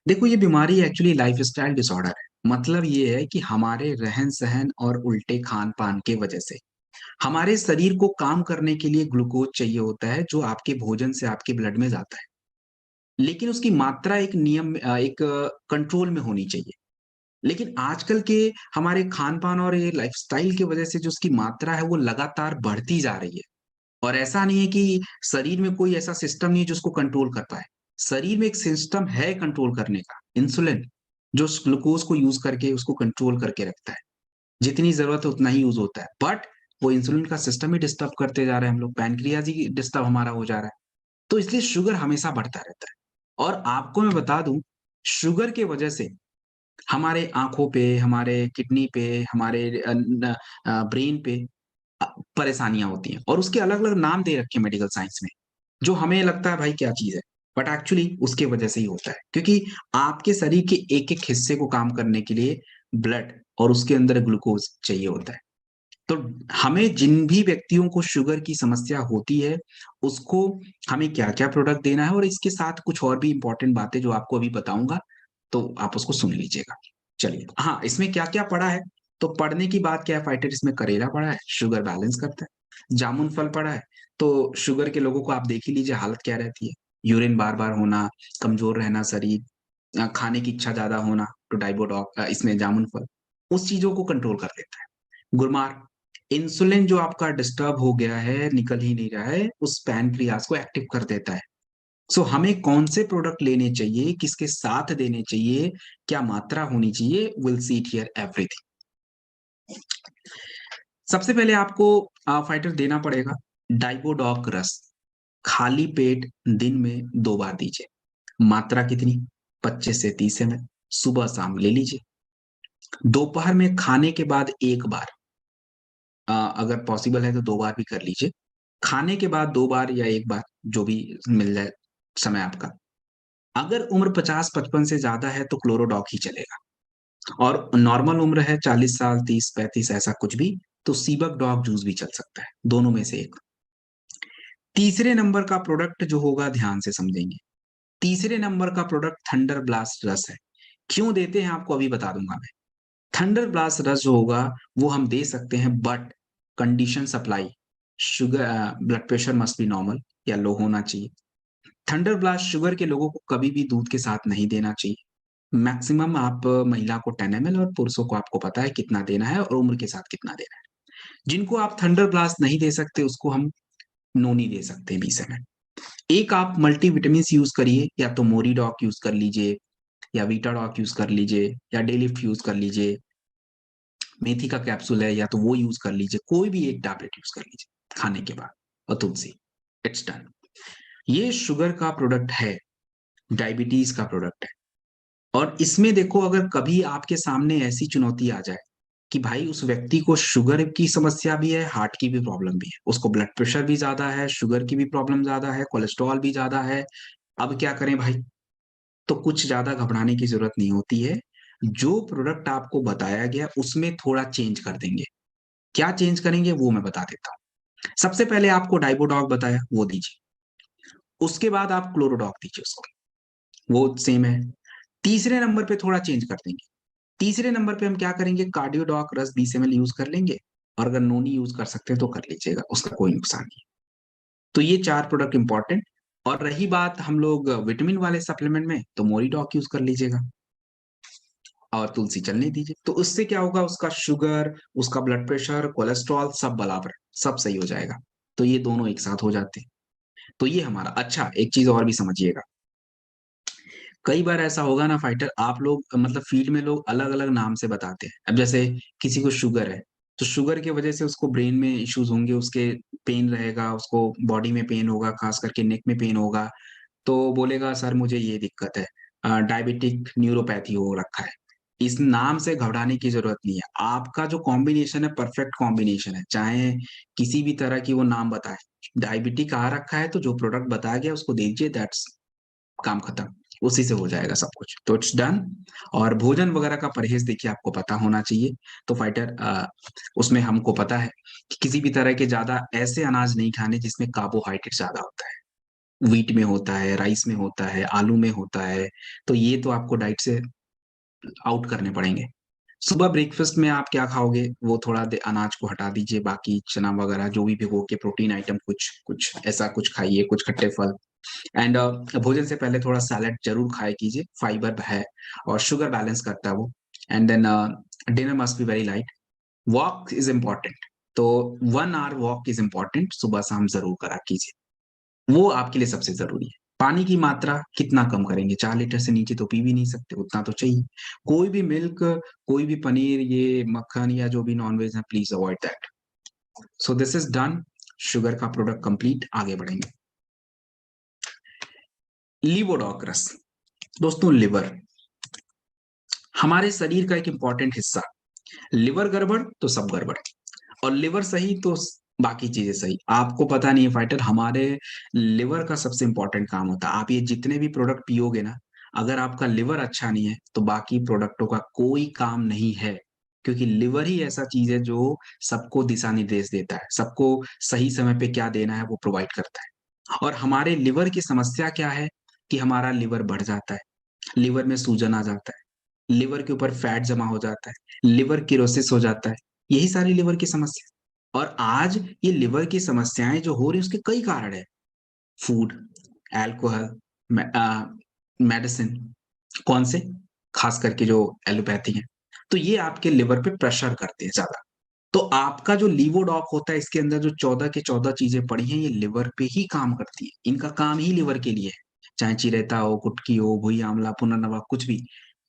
देखो, ये बीमारी एक्चुअली लाइफस्टाइल डिसऑर्डर है। मतलब ये है कि हमारे रहन सहन और उल्टे खान पान के वजह से हमारे शरीर को काम करने के लिए ग्लूकोज चाहिए होता है, जो आपके भोजन से आपके ब्लड में जाता है। लेकिन उसकी मात्रा एक नियम, एक कंट्रोल में होनी चाहिए। लेकिन आजकल के हमारे खान पान और ये लाइफस्टाइल की वजह से जो उसकी मात्रा है वो लगातार बढ़ती जा रही है। और ऐसा नहीं है कि शरीर में कोई ऐसा सिस्टम नहीं है जो उसको कंट्रोल कर पाए। शरीर में एक सिस्टम है कंट्रोल करने का, इंसुलिन, जो उस ग्लूकोज को यूज करके उसको कंट्रोल करके रखता है। जितनी जरूरत है उतना ही यूज होता है, बट वो इंसुलिन का सिस्टम ही डिस्टर्ब करते जा रहे हैं हम लोग, पैनक्रियाज ही डिस्टर्ब हमारा हो जा रहा है। तो इसलिए शुगर हमेशा बढ़ता रहता है। और आपको मैं बता दूं, शुगर के वजह से हमारे आंखों पे, हमारे किडनी पे, हमारे ब्रेन पे अ, परेशानियाँ होती हैं, और उसके अलग-अलग नाम दे रखे हैं मेडिकल साइंस में, जो हमें लगता है भाई क्या चीज़ है, बट एक्चुअली उसके वजह से ही होता है। क्योंकि आपके शरीर के एक-एक हिस्से को काम करने के लिए ब्लड और उसके अंदर ग्लूकोज़ चाहिए होता है। तो हमें जिन भी व्यक्तियों को शुगर की समस्या होती है, उसको हमें क्या-क्या प्रोडक्ट देना है, और इसके साथ कुछ और भी इम्पोर्टेंट बातें जो आपको अभी बताऊँगा, तो आप उसको सुन लीजिएगा। चलिए, हाँ, इसमें क्या-क्या पड़ा है? तो पढ़ने की बात क्या है फाइटर, इसमें करेला पड़ा है, शुगर बैलेंस करता है। जामुन फल पड़ा है, तो शुगर के लोगों को आप देख ही लीजिए हालत क्या रहती है। यूरिन बार-बार होना, कमज़ोर रहना शरीर, खाने की इच्छा ज़्यादा होना, तो इसमें जामुन फल, उस चीज़ों को कंट्रोल कर देता है। गुड़मार, इंसुलिन जो आपका डिस्टर्ब हो गया है, निकल ही नहीं रहा है, उस पैनक्रियाज़ को एक्टिव कर देता है। सो हमें कौन से प्रोडक्ट लेने चाहिए, किसके साथ देने चाहिए, क्या मात्रा होनी चाहिए, will see it here everything. सबसे पहले आपको फाइटर देना पड़ेगा डाइबोडॉक रस। खाली पेट दिन में 2 बार दीजिए। मात्रा कितनी? 25 से 30 ml, सुबह-शाम ले लीजिए। दोपहर में खाने के बाद 1 बार, अगर पॉसिबल है तो 2 बार भी कर लीजिए। खाने के बाद 2 बार या 1 बार, जो भी मिल जाए समय आपका। अगर उम्र 50-55 से ज़्यादा है तो क्लोरोडॉक ही चलेगा, और नॉर्मल उम्र है 40 साल, 30-35 ऐसा कुछ भी, तो सीबक डॉग जूस भी चल सकता है, दोनों में से एक। तीसरे नंबर का प्रोडक्ट जो होगा ध्यान से समझेंगे। तीसरे नंबर का प्रोडक्ट थंडर ब्लास्ट रस है। क्यों देते हैं आपको अभी बता दूंगा मैं। थंडर ब्लास्ट रस जो होगा वो हम दे सकते हैं, but condition supply, sugar blood pressure must be normal या लो होना चाहिए। थंडर ब्लास्ट शुगर के लोगों को कभी भी दूध के साथ नहीं देना चाहिए। मैक्सिमम आप महिला को 10 ml और पुरुषों को आपको पता है कितना देना है और उम्र के साथ कितना देना है। जिनको आप थंडर ब्लास्ट नहीं दे सकते उसको हम नोनी दे सकते हैं 20 ml। एक आप मल्टीविटामिन यूज करिए, या तो मोरी डॉक यूज कर लीजिए, या वीटा डॉक यूज कर लीजिए, या डेलिफ्ट यूज कर लीजिए, मेथी का कैप्सूल है या तो वो यूज कर लीजिए, कोई भी एक टैबलेट यूज कर लीजिए खाने के बाद, और तुलसी। It's done. ये शुगर का प्रोडक्ट है, डायबिटीज का प्रोडक्ट है। और इसमें देखो, अगर कभी आपके सामने ऐसी चुनौती आ जाए कि भाई उस व्यक्ति को शुगर की समस्या भी है, हार्ट की भी प्रॉब्लम भी है, उसको ब्लड प्रेशर भी ज्यादा है, शुगर की भी प्रॉब्लम ज्यादा है, कोलेस्ट्रॉल भी ज्यादा है, अब क्या करें भाई। तो कुछ ज्यादा घबराने की जरूरत नहीं होती है। जो प्रोडक्ट आपको बताया गया उसमें थोड़ा चेंज कर देंगे। क्या चेंज करेंगे वो मैं बता देता हूँ। सबसे पहले आपको डाइबोडॉक बताया, वो दीजिए। उसके बाद आप क्लोरोडॉक दीजिए उसको, वो सेम है। तीसरे नंबर पे थोड़ा चेंज कर देंगे। तीसरे नंबर पे हम क्या करेंगे, कार्डियोडॉक रस 20 ml यूज कर लेंगे, और अगर नोनी यूज कर सकते हैं तो कर लीजिएगा, उसका कोई नुकसान नहीं। तो ये 4 प्रोडक्ट इंपॉर्टेंट। और रही बात हम लोग विटामिन वाले सप्लीमेंट में, तो मोरीडॉक यूज कर लीजिएगा और तुलसी चलने दीजिए। तो उससे क्या होगा, उसका शुगर, उसका ब्लड प्रेशर, कोलेस्ट्रॉल सब बराबर, सब सही हो जाएगा। तो ये दोनों एक साथ हो जाते हैं। तो ये हमारा अच्छा, एक चीज और भी समझिएगा। कई बार ऐसा होगा ना फाइटर, आप लोग मतलब फील्ड में लोग अलग अलग नाम से बताते हैं। अब जैसे किसी को शुगर है, तो शुगर की वजह से उसको ब्रेन में इश्यूज होंगे, उसके पेन रहेगा, उसको बॉडी में पेन होगा, खास करके नेक में पेन होगा। तो बोलेगा सर मुझे ये दिक्कत है, डायबिटिक न्यूरोपैथी हो रखा है। इस नाम से घबराने की जरूरत नहीं है। आपका जो कॉम्बिनेशन है परफेक्ट कॉम्बिनेशन है, चाहे किसी भी तरह की वो नाम बताए। डायबिटिक आ रखा है तो जो प्रोडक्ट बताया गया उसको दीजिए, दैट्स काम खत्म। उसी से हो जाएगा सब कुछ, तो इट्स डन। और भोजन वगैरह का परहेज देखिए आपको पता होना चाहिए। तो फाइटर उसमें हमको पता है कि किसी भी तरह के ज्यादा ऐसे अनाज नहीं खाने जिसमें कार्बोहाइड्रेट ज्यादा होता है। व्हीट में होता है, राइस में होता है, आलू में होता है। तो ये तो आपको डाइट से आउट करने पड़ेंगे। सुबह ब्रेकफास्ट में आप क्या खाओगे, वो थोड़ा अनाज को हटा दीजिए, बाकी चना वगैरह जो भी भिगो के प्रोटीन आइटम कुछ कुछ ऐसा कुछ खाइए, कुछ खट्टे फल। एंड भोजन से पहले थोड़ा सैलेड जरूर खाया कीजिए, फाइबर है और शुगर बैलेंस करता है वो। And then dinner must be very light. Walk is important, तो 1 आवर वॉक इज इम्पोर्टेंट, सुबह शाम जरूर करा कीजिए। वो आपके लिए सबसे ज़रूरी है। पानी की मात्रा कितना कम करेंगे? 4 लीटर से नीचे तो पी भी नहीं सकते, उतना तो चाहिए। कोई भी मिल्क, कोई भी पनीर, ये मक्खन या जो भी नॉन-वेज है, please avoid that. So this is done. Sugar का प्रोडक्ट कंप्लीट, आगे बढ़ेंगे। लीवोडॉकरस। दोस्तों, लिवर हमारे शरीर का एक इम्पोर्टेंट हिस्सा। लिवर गड़बड़ तो सब गड़बड़, और लिवर सही तो बाकी चीजें सही। आपको पता नहीं है फाइटर, हमारे लिवर का सबसे इंपॉर्टेंट काम होता है। आप ये जितने भी प्रोडक्ट पियोगे ना, अगर आपका लिवर अच्छा नहीं है तो बाकी प्रोडक्टों का कोई काम नहीं है। क्योंकि लिवर ही ऐसा चीज है जो सबको दिशा निर्देश देता है, सबको सही समय पे क्या देना है वो प्रोवाइड करता है। और हमारे लिवर की समस्या क्या है कि हमारा लिवर बढ़ जाता है, लिवर में सूजन आ जाता है, लिवर के ऊपर फैट जमा हो जाता है, लिवर किरोसिस हो जाता है। यही सारी लिवर की समस्या। और आज ये लिवर की समस्याएं जो हो रही है उसके कई कारण है। Food, alcohol, medicine. कौन से? खास करके जो एलोपैथी है। तो ये आपके लिवर पे प्रेशर करते हैं ज्यादा। तो आपका जो लीवोडॉक होता है, इसके अंदर जो 14 के 14 चीजें पड़ी हैं, ये लिवर पे ही काम करती है। इनका काम ही लिवर के लिए है। चाहे चिरेता हो, कुटकी हो, भुई आंवला, पुनर्नवा, कुछ भी,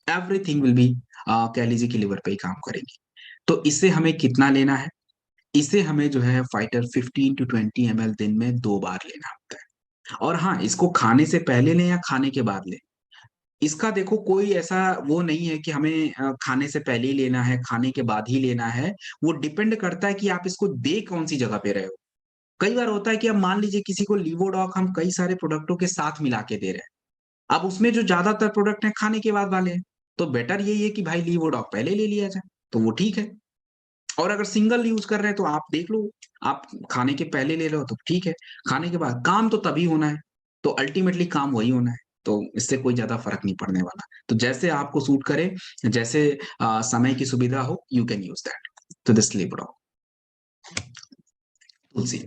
एवरीथिंग विल बी, कह लीजिए कि लिवर पे ही काम करेंगी। तो इससे हमें कितना लेना है? इसे हमें जो है फाइटर 15 टू 20 ml दिन में 2 बार लेना होता है। और हाँ, इसको खाने से पहले लें या खाने के बाद लें, इसका देखो कोई ऐसा वो नहीं है कि हमें खाने से पहले ही लेना है, खाने के बाद ही लेना है। वो डिपेंड करता है कि आप इसको दे कौन-सी जगह पे रहे हो। कई बार होता है कि अब मान लीजिए किसी को लीवोडॉक हम कई सारे प्रोडक्टों के साथ मिला के दे रहे हैं। अब उसमें जो ज़्यादातर प्रोडक्ट हैं खाने के बाद वाले हैं। तो बेटर यही है कि भाई लीवोडॉक पहले ले लिया जाए, तो वो ठीक है। और अगर सिंगल यूज कर रहे हैं तो आप देख लो, आप खाने के पहले ले लो तो ठीक है, खाने के बाद काम तो तभी होना है, तो अल्टीमेटली काम वही होना है, तो इससे कोई ज्यादा फर्क नहीं पड़ने वाला। तो जैसे आपको सूट करे, जैसे समय की सुविधा हो, यू कैन यूज दैट। तो दिस लिब्रो तुलसी।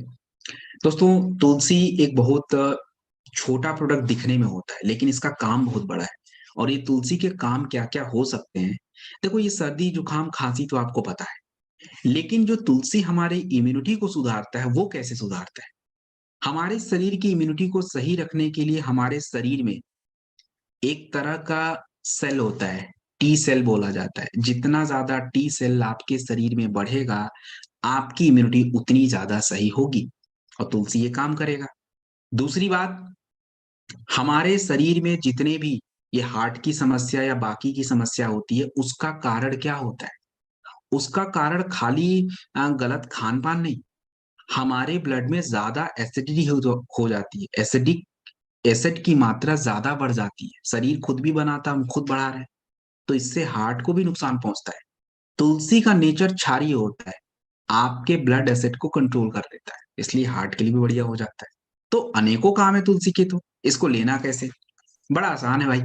दोस्तों, तुलसी एक बहुत छोटा प्रोडक्ट दिखने में होता है, लेकिन इसका काम बहुत बड़ा है। और ये तुलसी के काम क्या-क्या हो सकते हैं? देखो, ये सर्दी, जुकाम, खाँसी तो आपको पता है, लेकिन जो तुलसी हमारे इम्यूनिटी को सुधारता है, वो कैसे सुधारता है? हमारे शरीर की इम्यूनिटी को सही रखने के लिए हमारे शरीर में एक तरह का सेल होता है, टी सेल बोला जाता है। जितना ज़्यादा टी सेल आपके शरीर में बढ़ेगा, आपकी इम्यूनिटी उतनी ज़्यादा सही होगी और तुलसी ये काम करेगा। दूसरी बात, हमारे शरीर में जितने भी ये हार्ट की समस्या या बाकी की समस्या होती है, उसका कारण क्या होता है? उसका कारण खाली गलत खान-पान नहीं, हमारे ब्लड में ज़्यादा एसिडिटी हो जाती है। एसिड की मात्रा ज़्यादा बढ़ जाती है। शरीर खुद भी बनाता, हम खुद बढ़ा रहे हैं, तो इससे हार्ट को भी नुकसान पहुँचता है। तुलसी का नेचर क्षारीय होता है, आपके ब्लड एसिड को कंट्रोल कर देता है, इसलिए हार्ट के लिए भी बढ़िया हो जाता है। तो अनेकों काम है तुलसी के तो, इसको लेना कैसे? बड़ा आसान है भाई।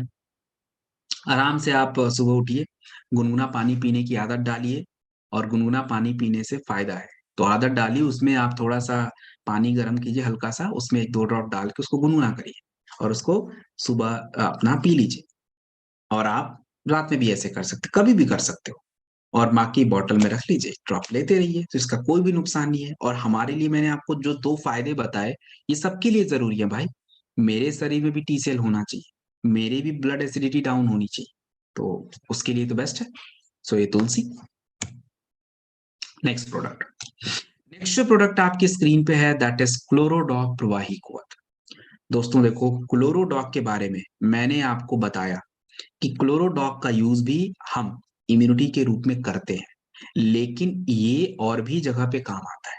आराम से आप सुबह उठिए, गुनगुना पानी पीने की आदत डालिए और गुनगुना पानी पीने से फ़ायदा है। तो आदत डालिए, उसमें आप थोड़ा-सा पानी गरम कीजिए हल्का-सा, उसमें 1-2 ड्रॉप डाल के उसको गुनगुना करिए और उसको सुबह अपना पी लीजिए। और आप रात में भी ऐसे कर सकते, कभी भी कर सकते हो और माँ की बॉटल में रख लीजिए, ड्रॉप लेते रहिए, तो इसका कोई भी नुकसान नहीं है। और हमारे लिए मैंने आपको जो 2 फ़ायदे बताए, ये सबके लिए ज़रूरी है भाई। मेरे शरीर में भी टी सेल होना चाहिए, मेरी भी ब्लड एसिडिटी डाउन होनी चाहिए, तो उसके लिए तो बेस्ट है। सो ये तुलसी। Next product. नेक्स्ट जो प्रोडक्ट आपकी स्क्रीन पे है, दैट इज़ क्लोरोडॉक प्रवाही कुआँ। दोस्तों देखो, क्लोरोडॉक के बारे में मैंने आपको बताया कि क्लोरोडॉक का यूज़ भी हम इम्यूनिटी के रूप में करते हैं, लेकिन ये और भी जगह पे काम आता है।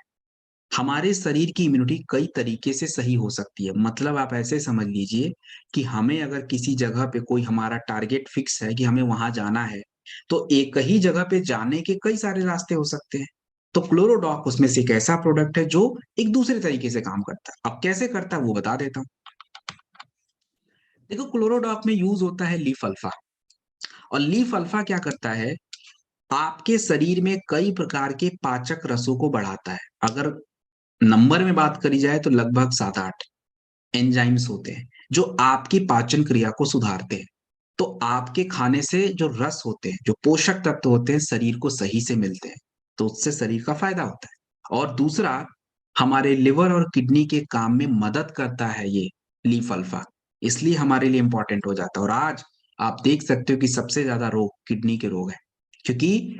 हमारे शरीर की इम्यूनिटी कई तरीके से सही हो सकती है। मतलब आप ऐसे समझ लीजिए कि हमें अगर किसी जगह पे कोई हमारा टारगेट फिक्स है कि हमें वहाँ जाना है, तो एक ही जगह पे जाने के कई सारे रास्ते हो सकते हैं। तो क्लोरोडॉक उसमें से एक ऐसा प्रोडक्ट है जो एक दूसरे तरीके से काम करता है। अब कैसे करता है वो बता देता हूँ। देखो, क्लोरोडॉक में यूज़ होता है लीफ अल्फा। और लीफ अल्फा क्या करता है, आपके शरीर में कई प्रकार के पाचक रसों को बढ़ाता है। अगर नंबर में बात करी जाए तो लगभग 7-8 एंजाइम्स होते हैं, जो आपकी पाचन क्रिया को सुधारते हैं। तो आपके खाने से जो रस होते हैं, जो पोषक तत्व होते हैं, शरीर को सही से मिलते हैं, तो उससे शरीर का फ़ायदा होता है। और दूसरा, हमारे लिवर और किडनी के काम में मदद करता है ये लीफ अल्फा, इसलिए हमारे लिए इम्पोर्टेंट हो जाता है। और आज आप देख सकते हो कि सबसे ज़्यादा रोग किडनी के रोग हैं, क्योंकि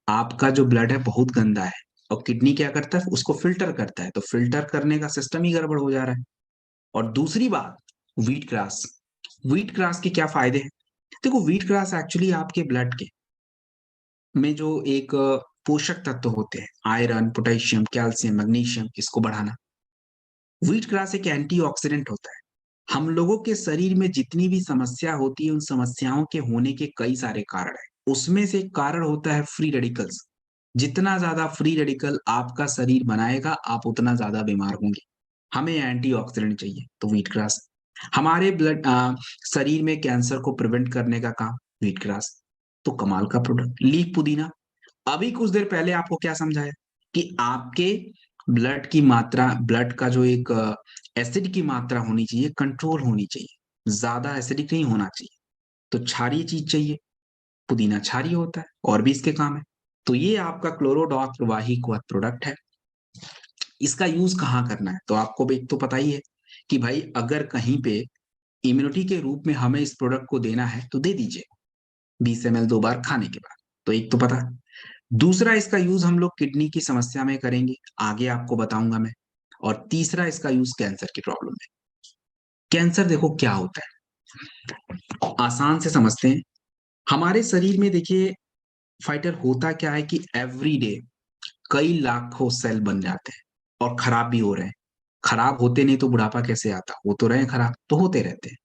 आपका जो ब्लड है बहुत गंदा है और किडनी क्या करता है, उसको फ़िल्टर करता है, तो फ़िल्टर करने का सिस्टम ही गड़बड़ हो जा रहा है। और दूसरी बात, व्हीट ग्रास। व्हीट ग्रास के क्या फ़ायदे हैं? देखो, व्हीट ग्रास एक्चुअली आपके ब्लड के में जो एक पोषक तत्व होते हैं, आयरन, पोटेशियम, कैल्शियम, मैग्नीशियम, इसको बढ़ाना। व्हीट ग्रास एक एंटीऑक्सीडेंट होता है। हम लोगों के शरीर में जितनी भी समस्या होती है, उन समस्याओं के होने के कई सारे कारण हैं। उसमें से एक कारण होता है फ्री रेडिकल्स। जितना ज़्यादा फ्री रेडिकल आपका शरीर बनाएगा, आप उतना ज़्यादा बीमार होंगे। हमें एंटीऑक्सीडेंट चाहिए, तो व्हीट ग्रास। हमारे शरीर में कैंसर को प्रिवेंट करने का काम, व्हीट ग्रास। तो कमाल का प्रोडक्ट। लीफ पुदीना, अभी कुछ देर पहले आपको क्या समझाया कि आपके ब्लड का जो एक एसिड की मात्रा होनी चाहिए, कंट्रोल होनी चाहिए, ज्यादा एसिडिक नहीं होना चाहिए। तो क्षारीय चीज चाहिए, पुदीना क्षारीय होता है और भी इसके काम है। तो ये आपका क्लोरोडॉक प्रवाही प्रोडक्ट है। इसका यूज कहाँ करना है, तो आपको भी एक तो पता ही है कि भाई अगर कहीं पे इम्यूनिटी के रूप में हमें इस प्रोडक्ट को देना है तो दे दीजिए, 20 ml 2 बार खाने के बाद। तो एक तो पता। दूसरा, इसका यूज़ हम लोग किडनी की समस्या में करेंगे, आगे आपको बताऊँगा मैं। और तीसरा, इसका यूज़ कैंसर की प्रॉब्लम में। कैंसर देखो क्या होता है, आसान से समझते हैं। हमारे शरीर में देखिए फाइटर होता क्या है कि एवरी डे कई लाखों सेल बन जाते हैं और खराब भी हो रहे हैं। खराब होते नहीं तो बुढ़ापा कैसे आता? हो तो रहे हैं खराब, तो होते रहते हैं।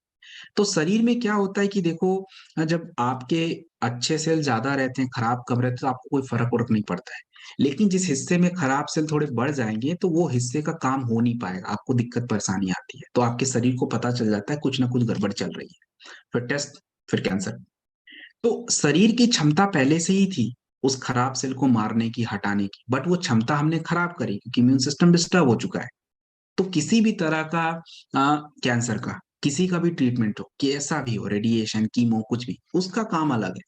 तो शरीर में क्या होता है कि देखो, जब आपके अच्छे सेल ज़्यादा रहते हैं, खराब कम रहते हैं, तो आपको कोई फ़र्क-वर्क नहीं पड़ता है। लेकिन जिस हिस्से में खराब सेल थोड़े बढ़ जाएँगे, तो वो हिस्से का काम हो नहीं पाएगा, आपको दिक्कत परेशानी आती है। तो आपके शरीर को पता चल जाता है कुछ न कुछ गड़बड़ चल रही है। फिर टेस्ट, फिर कैंसर। तो शरीर की क्षमता पहले से ही थी, उस खराब सेल को मारने की, हटाने की, बट वो क्षमता हमने खराब करी क्योंकि इम्यून सिस्टम डिस्टर्ब हो चुका है। तो किसी भी तरह का कैंसर का, किसी का भी ट्रीटमेंट हो, कैसा भी हो, रेडिएशन, कीमो कुछ भी, उसका काम अलग है।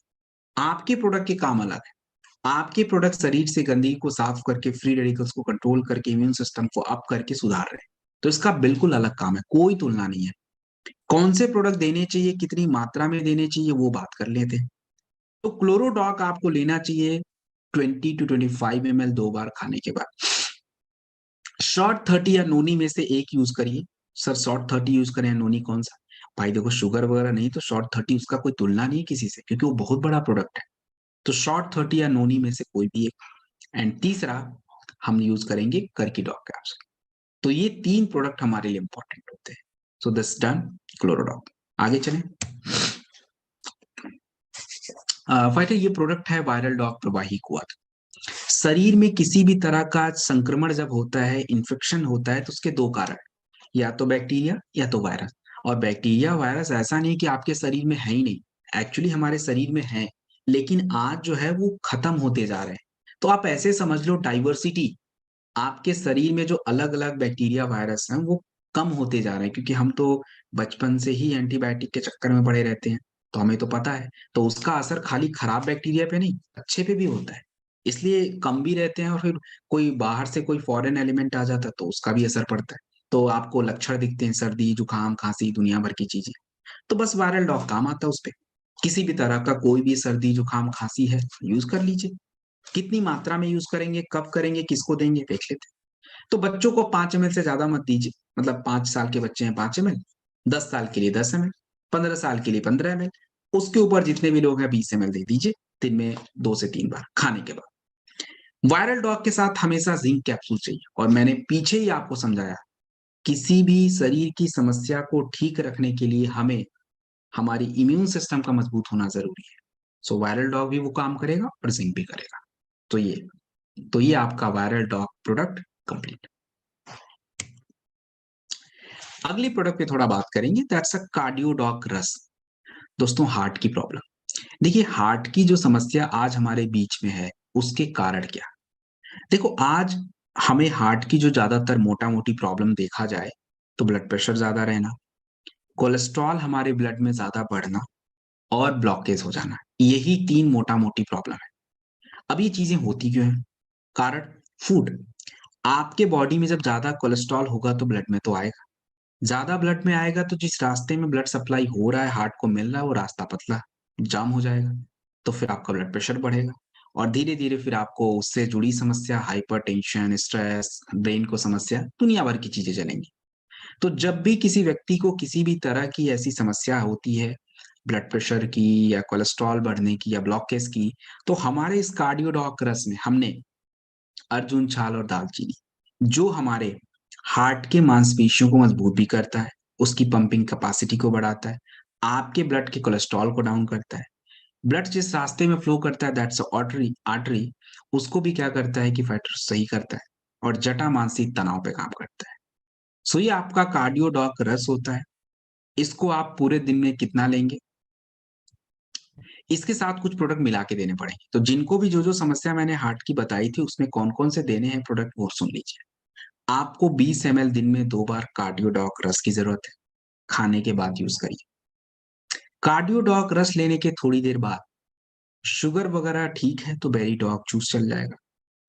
आपके प्रोडक्ट के काम अलग है। आपके प्रोडक्ट शरीर से गंदगी को साफ करके, फ्री रेडिकल्स को कंट्रोल करके, इम्यून सिस्टम को अप करके सुधार रहे हैं। तो इसका बिल्कुल अलग काम है, कोई तुलना नहीं है। कौन से प्रोडक्ट देने चाहिए, कितनी मात्रा में देने चाहिए, वो बात कर लेते हैं। तो क्लोरोडॉक आपको लेना चाहिए 20 टू 25 ml 2 बार खाने के बाद। शॉर्ट 30 या नोनी में से एक यूज़ करिए। सर शॉर्ट 30 यूज़ करें या नोनी कौन-सा? भाई देखो शुगर वगैरह नहीं तो शॉर्ट 30 उसका कोई तुलना नहीं है किसी से क्योंकि वो बहुत बड़ा प्रोडक्ट है। तो शॉर्ट 30 या नोनी में से कोई भी एक। एंड तीसरा हम यूज़ करेंगे कर्कीडॉक कैप्सूल। तो ये 3 प्रोडक्ट हमारे लिए इम्पोर्टेंट होते हैं। So this done Chlorodoc. आगे चलें। फाइटर ये प्रोडक्ट है वायरल डॉग प्रवाही कुआथ। शरीर में किसी भी तरह का संक्रमण जब होता है, इन्फेक्शन होता है तो उसके 2 कारण, या तो बैक्टीरिया या तो वायरस। और बैक्टीरिया, वायरस ऐसा नहीं कि आपके शरीर में है ही नहीं, एक्चुअली हमारे शरीर में है, लेकिन आज जो है वो खत्म होते जा रहे हैं। तो आप ऐसे समझ लो डाइवर्सिटी, आपके शरीर में जो अलग-अलग बैक्टीरिया, वायरस हैं वो कम होते जा रहे हैं क्योंकि हम तो बचपन से ही एंटीबायोटिक के चक्कर में पड़े रहते हैं, तो हमें तो पता है। तो उसका असर खाली खराब बैक्टीरिया पे नहीं, अच्छे पे भी होता है। इसलिए कम भी रहते हैं और फिर कोई बाहर से कोई फॉरेन एलिमेंट आ जाता है तो उसका भी असर पड़ता है। तो आपको लक्षण दिखते हैं सर्दी, जुकाम, खाँसी, दुनिया भर की चीज़ें। तो बस वायरल डॉग काम आता है उसपे। किसी भी तरह का कोई भी सर्दी, जुकाम, खाँसी है, यूज़ कर लीजिए। कितनी मात्रा में यूज़ करेंगे, कब करेंगे, किसको देंगे, देख लेते हैं। तो बच्चों को 5 एमएल से ज़्यादा मत दीजिए। मतलब 5 साल के बच्चे हैं 5 एमएल, 10 साल के लिए 10 एमएल, 15 साल के लिए 15 एमएल, उसके ऊपर जितने भी लोग हैं 20 एमएल दे दीजिए, दिन में 2 से 3 बार खाने के बाद। वायरल डॉग के साथ हमेशा ज़िंक कैप्सूल चाहिए और मैंने पीछे ही आपको समझाया, किसी भी शरीर की समस्या को ठीक रखने के लिए हमें हमारी इम्यून सिस्टम का मजबूत होना ज़रूरी है। सो वायरल डॉग भी वो काम करेगा और ज़िंक भी करेगा। तो ये आपका वायरल डॉग प्रोडक्ट कंप्लीट। अगली प्रोडक्ट पे थोड़ा बात करेंगे, दैट्स अ कार्डियोडॉक रस। दोस्तों हार्ट की प्रॉब्लम। देखिए हार्ट की जो समस्या आज हमारे बीच में है, उसके कारण क्या? देखो आज हमें हार्ट की जो ज़्यादातर मोटा-मोटी प्रॉब्लम देखा जाए, तो ब्लड प्रेशर ज़्यादा रहना, कोलेस्ट्रॉल हमारे ब्लड में ज़्यादा बढ़ना और ब्लॉकेज हो जाना। यही 3 मोटा-मोटी प्रॉब्लम है। अब ये चीज़ें होती क्यों हैं? कारण फूड। आपके बॉडी में जब ज़्यादा कोलेस्ट्रॉल होगा तो ब्लड में तो आएगा। ज़्यादा ब्लड में आएगा तो जिस रास्ते में ब्लड सप्लाई हो रहा है, हार्ट को मिल रहा है, वो रास्ता पतला, जाम हो जाएगा। तो फिर आपका ब्लड प्रेशर बढ़ेगा और धीरे-धीरे फिर आपको उससे जुड़ी समस्या, हाइपरटेंशन, स्ट्रेस, ब्रेन को समस्या, दुनिया भर की चीज़ें चलेंगी। तो जब भी किसी व्यक्ति को किसी भी तरह की ऐसी समस्या होती है, ब्लड प्रेशर की या कोलेस्ट्रॉल बढ़ने की या ब्लॉकेज की, तो हमारे इस कार्डियोडॉक रस में हमने अर्जुन छाल और दालचीनी, जो हमारे हार्ट के मांसपेशियों को मजबूत भी करता है, उसकी पंपिंग कैपेसिटी को बढ़ाता है, आपके ब्लड के कोलेस्ट्रॉल को डाउन करता है। ब्लड जिस रास्ते में फ्लो करता है दैट्स आर्टरी आर्टरी उसको भी क्या करता है कि फाइटर सही करता है और जटा मानसिक तनाव पे काम करता है। सो ये आपका कार्डियोडॉक रस होता है। इसको आप पूरे दिन में कितना लेंगे? इसके साथ कुछ प्रोडक्ट मिला के देने पड़ेंगे। तो जिनको भी जो-जो समस्या मैंने हार्ट की बताई थी उसमें कौन-कौन से देने हैं प्रोडक्ट वो सुन लीजिए। आपको 20 एमएल दिन में 2 बार कार्डियोडॉक रस की ज़रूरत है, खाने के बाद यूज़ करिए। कार्डियोडॉक रस लेने के थोड़ी देर बाद शुगर वगैरह ठीक है तो बेरी डॉग जूस चल जाएगा।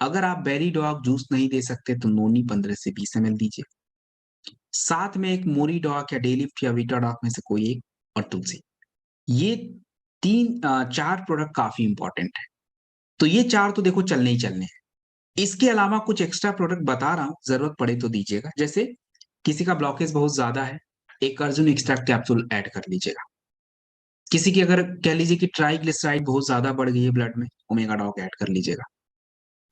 अगर आप बेरी डॉग जूस नहीं दे सकते तो नोनी 15 से 20 एमएल दीजिए। साथ में एक मोरी डॉग या डेलिफ्ट या वीटाडॉग में से कोई एक और तुलसी। ये 4 प्रोडक्ट काफ़ी इम्पोर्टेंट है। तो ये 4 तो देखो चलने ही चलने हैं। इसके अलावा कुछ एक्स्ट्रा प्रोडक्ट बता रहा हूँ, ज़रूरत पड़े तो दीजिएगा। जैसे किसी का ब्लॉकेज बहुत ज़्यादा है, एक अर्जुन एक्सट्रैक्ट कैप्सूल ऐड कर लीजिएगा। किसी की अगर कह लीजिए कि ट्राइग्लिसराइड बहुत ज़्यादा बढ़ गई है ब्लड में, ओमेगा डॉग ऐड कर लीजिएगा।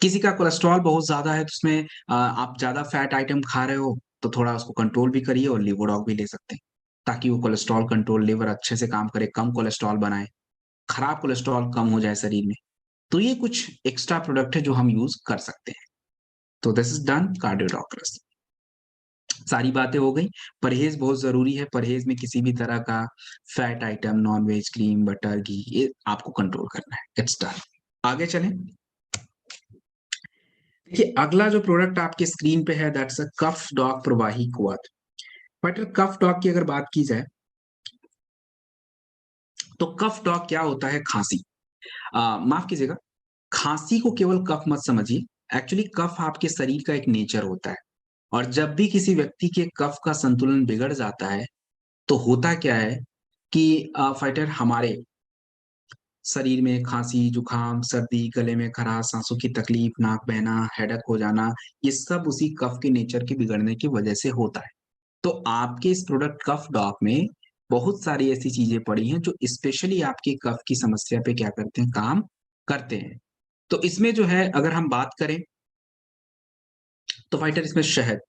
किसी का कोलेस्ट्रॉल बहुत ज़्यादा है तो उसमें आप ज़्यादा फैट आइटम खा रहे हो, तो थोड़ा उसको कंट्रोल भी करिए और लिवोडॉग भी ले सकते हैं, ताकि वो कोलेस्ट्रॉल कंट्रोल लिवर अच्छे से काम करे, कम कोलेस्ट्रॉल बनाए। खराब कोलेस्ट्रॉल कम हो जाए शरीर में। तो ये कुछ एक्स्ट्रा प्रोडक्ट है जो हम यूज कर सकते हैं। तो दिस इज डन कार्डियोडॉक्टर्स। सारी बातें हो गई। परहेज बहुत जरूरी है। परहेज में किसी भी तरह का fat item, non veg, cream, butter, ghee, ये आपको कंट्रोल करना है। It's done. आगे चलें। देखिए अगला जो प्रोडक्ट आपके स्क्रीन पे है दैट्स अ कफ डॉग प्रवाही कुआथ। बट कफ डॉग की अगर बात की जाए तो कफ डॉग क्या होता है? खांसी। माफ कीजिएगा, खांसी को केवल कफ मत समझिए। एक्चुअली कफ आपके शरीर का एक नेचर होता है। और जब भी किसी व्यक्ति के कफ का संतुलन बिगड़ जाता है तो होता क्या है कि फाइटर हमारे शरीर में खांसी, जुकाम, सर्दी, गले में खराश, सांसों की तकलीफ, नाक बहना, हेडेक हो जाना, ये सब उसी कफ के नेचर के बिगड़ने की वजह से होता है। तो आपके इस प्रोडक्ट कफ डॉक में बहुत सारी ऐसी चीजें पड़ी हैं जो स्पेशली आपके कफ की समस्या पे क्या करते हैं? काम करते हैं। तो इसमें जो है अगर हम बात करें तो फाइटर इसमें शहद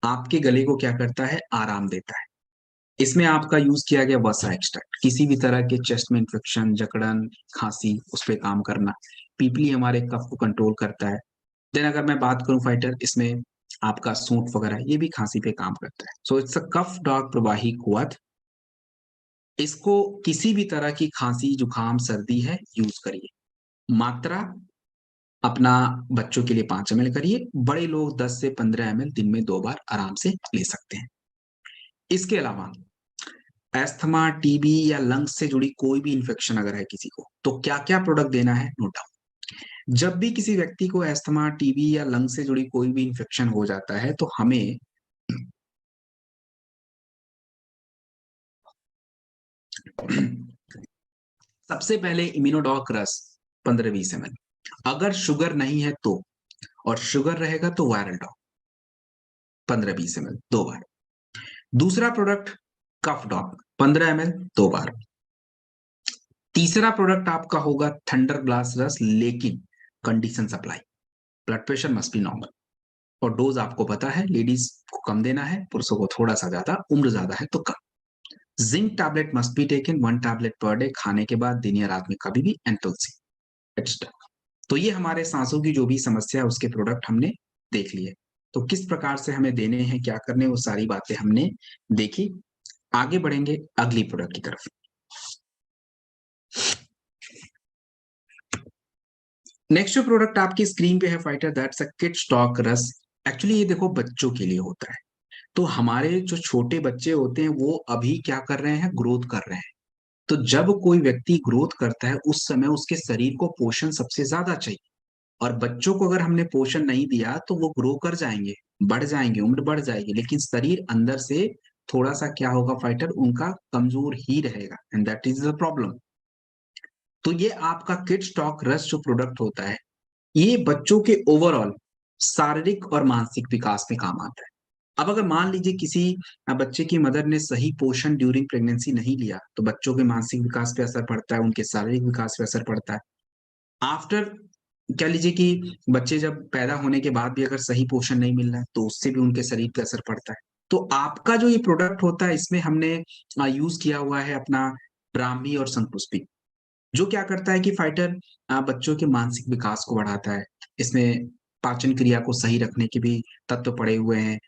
आपके गले को क्या करता है? आराम देता है। इसमें आपका यूज किया गया वसा एक्सट्रैक्ट। किसी भी तरह के चेस्ट में इंफेक्शन, जकड़न, खांसी, उस पे काम करना। पीपली हमारे कफ को कंट्रोल करता है। देन अगर मैं बात करूं फाइटर इसमें आपका सूंठ वगैरह ये भी खांसी पे काम करता है। So it's a cough dog प्रवाही कुआथ। इसको किसी भी तरह की खांसी, जुकाम, सर्दी है यूज करिए। मात्रा अपना बच्चों के लिए 5 ml करिए। बड़े लोग 10 से 15 ml दिन में 2 बार आराम से ले सकते हैं। इसके अलावा एस्थमा, टीबी या लंग्स से जुड़ी कोई भी इंफेक्शन अगर है किसी को तो क्या क्या प्रोडक्ट देना है? Note down. जब भी किसी व्यक्ति को एस्थमा, टीबी या लंग से जुड़ी कोई भी इंफेक्शन हो जाता है तो हमें सबसे पहले इम्यूनोडॉक रस 15-20 ml। अगर शुगर नहीं है तो, और शुगर रहेगा तो वायरल डॉग 15-20 ml 2 बार। दूसरा प्रोडक्ट कफ डॉग 15 ml 2 बार। तीसरा प्रोडक्ट आपका होगा थंडर ग्लास रस, लेकिन condition supply, blood pressure must be normal. और डोज आपको पता है, लेडीज को कम देना है, पुरुषों को थोड़ा सा ज्यादा, उम्र ज्यादा है तो कम। Zinc tablet must be taken 1 tablet per day, खाने के बाद दिन या रात में कभी भी, एंड तुलसी। It's done. तो ये हमारे सांसों की जो भी समस्या है उसके प्रोडक्ट हमने देख लिए। तो किस प्रकार से हमें देने हैं, क्या करने, वो सारी बातें हमने देखी। आगे बढ़ेंगे अगली प्रोडक्ट की तरफ। नेक्स्ट जो प्रोडक्ट आपकी स्क्रीन पे है fighter that's a kid stock रस। एक्चुअली ये देखो बच्चों के लिए होता है। तो हमारे जो छोटे बच्चे होते हैं वो अभी क्या कर रहे हैं? ग्रोथ कर रहे हैं। तो जब कोई व्यक्ति ग्रोथ करता है उस समय उसके शरीर को पोषण सबसे ज्यादा चाहिए। और बच्चों को अगर हमने पोषण नहीं दिया तो वो ग्रो कर जाएंगे, बढ़ जाएंगे, उम्र बढ़ जाएगी, लेकिन शरीर अंदर से थोड़ा सा क्या होगा फाइटर? उनका कमजोर ही रहेगा, and that is the problem. तो ये आपका किड स्टॉक रस जो प्रोडक्ट होता है ये बच्चों के ओवरऑल शारीरिक और मानसिक विकास में काम आता है। अब अगर मान लीजिए किसी बच्चे की मदर ने सही पोषण ड्यूरिंग प्रेगनेंसी नहीं लिया तो बच्चों के मानसिक विकास पे असर पड़ता है, उनके शारीरिक विकास पे असर पड़ता है। आफ्टर कह लीजिए कि बच्चे जब पैदा होने के बाद भी अगर सही पोषण नहीं मिल रहा है तो उससे भी उनके शरीर पे असर पड़ता है। तो आपका जो ये प्रोडक्ट होता है इसमें हमने यूज किया हुआ है अपना ब्राह्मी और संतुष्टि, जो क्या करता है कि फाइटर बच्चों के मानसिक विकास को बढ़ाता है। इसमें पाचन क्रिया को सही रखने के भी तत्व पड़े हुए हैं।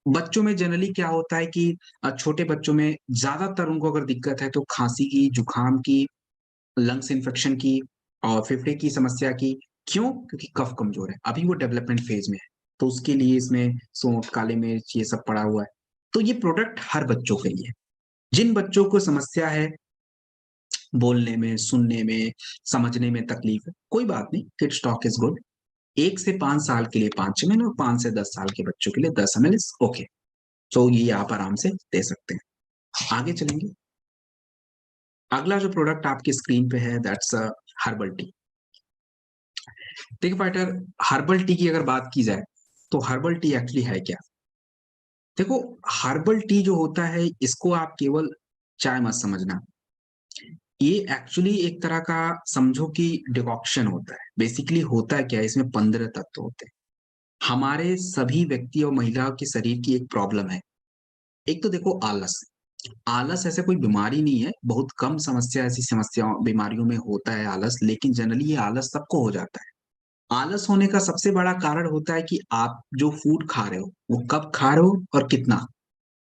बच्चों में जनरली क्या होता है कि छोटे बच्चों में ज्यादातर उनको अगर दिक्कत है तो खांसी की, जुकाम की, लंग्स इन्फेक्शन की और फेफड़े की समस्या की। क्यों? क्योंकि कफ कमजोर है, अभी वो डेवलपमेंट फेज में है। तो उसके लिए इसमें सौंठ, काली मिर्च ये सब पड़ा हुआ है। तो ये प्रोडक्ट हर बच्चों के लिए है। जिन बच्चों को समस्या है बोलने में, सुनने में, समझने में तकलीफ है, कोई बात नहीं, किड स्टॉक इज गुड। 1 से 5 साल के लिए 5 ml और 5 से 10 साल के बच्चों के लिए 10 ml इज ओके। तो ये आप आराम से दे सकते हैं। आगे चलेंगे। अगला जो प्रोडक्ट आपकी स्क्रीन पे है दैट्स हर्बल टी। देखिए फाइटर, हर्बल टी की अगर बात की जाए तो हर्बल टी एक्चुअली है क्या? देखो, हर्बल टी जो होता है इसको आप केवल चाय मत समझना। ये एक्चुअली एक तरह का समझो कि डिकॉक्शन होता है। बेसिकली होता है क्या, इसमें 15 तत्व होते हैं। हमारे सभी व्यक्ति और महिलाओं के शरीर की एक प्रॉब्लम है। एक तो देखो आलस, आलस ऐसे कोई बीमारी नहीं है, बहुत कम समस्या ऐसी समस्याओं बीमारियों में होता है आलस, लेकिन जनरली ये आलस सबको हो जाता है। आलस होने का सबसे बड़ा कारण होता है कि आप जो फूड खा रहे हो, वो कब खा रहे हो और कितना,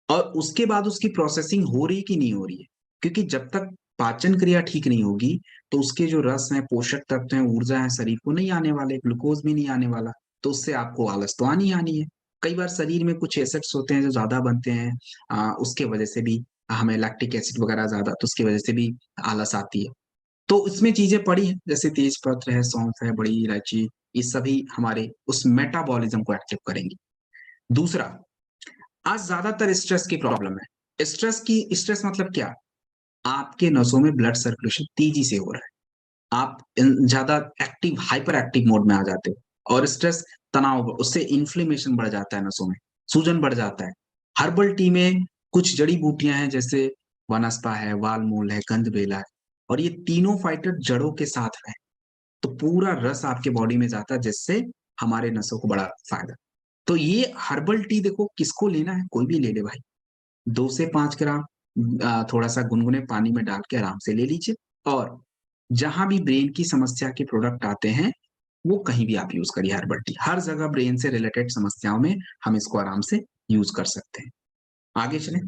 और उसके बाद उसकी प्रोसेसिंग हो रही है कि नहीं हो रही है। क्योंकि जब तक पाचन क्रिया ठीक नहीं होगी, तो उसके जो रस हैं, पोषक तत्व हैं, ऊर्जा है, शरीर को नहीं आने वाले, ग्लूकोज भी नहीं आने वाला, तो उससे आपको आलस तो आनी ही आनी है। कई बार शरीर में कुछ एसिड्स होते हैं जो ज़्यादा बनते हैं, उसके वजह से भी हमें लैक्टिक एसिड वगैरह ज़्यादा, तो उसकी वजह से भी आलस आती है। तो इसमें चीज़ें पड़ी हैं, जैसे तेज पत्र है, सौंफ है, बड़ी इलायची, ये सभी हमारे उस मेटाबॉलिज्म को एक्टिव करेंगी। दूसरा, आज ज़्यादातर स्ट्रेस की प्रॉब्लम है। स्ट्रेस मतलब क्या? आपके नसों में ब्लड सर्कुलेशन तेज़ी से हो रहा है। आप ज़्यादा एक्टिव हाइपर एक्टिव मोड में आ जाते हो, और स्ट्रेस तनाव उससे इन्फ्लेमेशन बढ़ जाता है नसों में, सूजन बढ़ जाता है। हर्बल टी में कुछ जड़ी-बूटियाँ हैं, जैसे वनस्पा है, वालमूल है, गंधबेला है, और ये तीनों फाइटर जड़ों के साथ हैं। तो पूरा रस आपके बॉडी में जाता है, जिससे हमारे नसों को बड़ा फ़ायदा। तो ये हर्बल टी देखो, किसको लेना है, कोई भी ले ले भाई। 2 से 5 ग्राम थोड़ा-सा गुनगुने पानी में डाल के आराम से ले लीजिए, और जहाँ भी ब्रेन की समस्या के प्रोडक्ट आते हैं, वो कहीं भी आप यूज़ करिए हर्बल टी। हर जगह ब्रेन से रिलेटेड समस्याओं में हम इसको आराम से यूज़ कर सकते हैं। आगे चलें,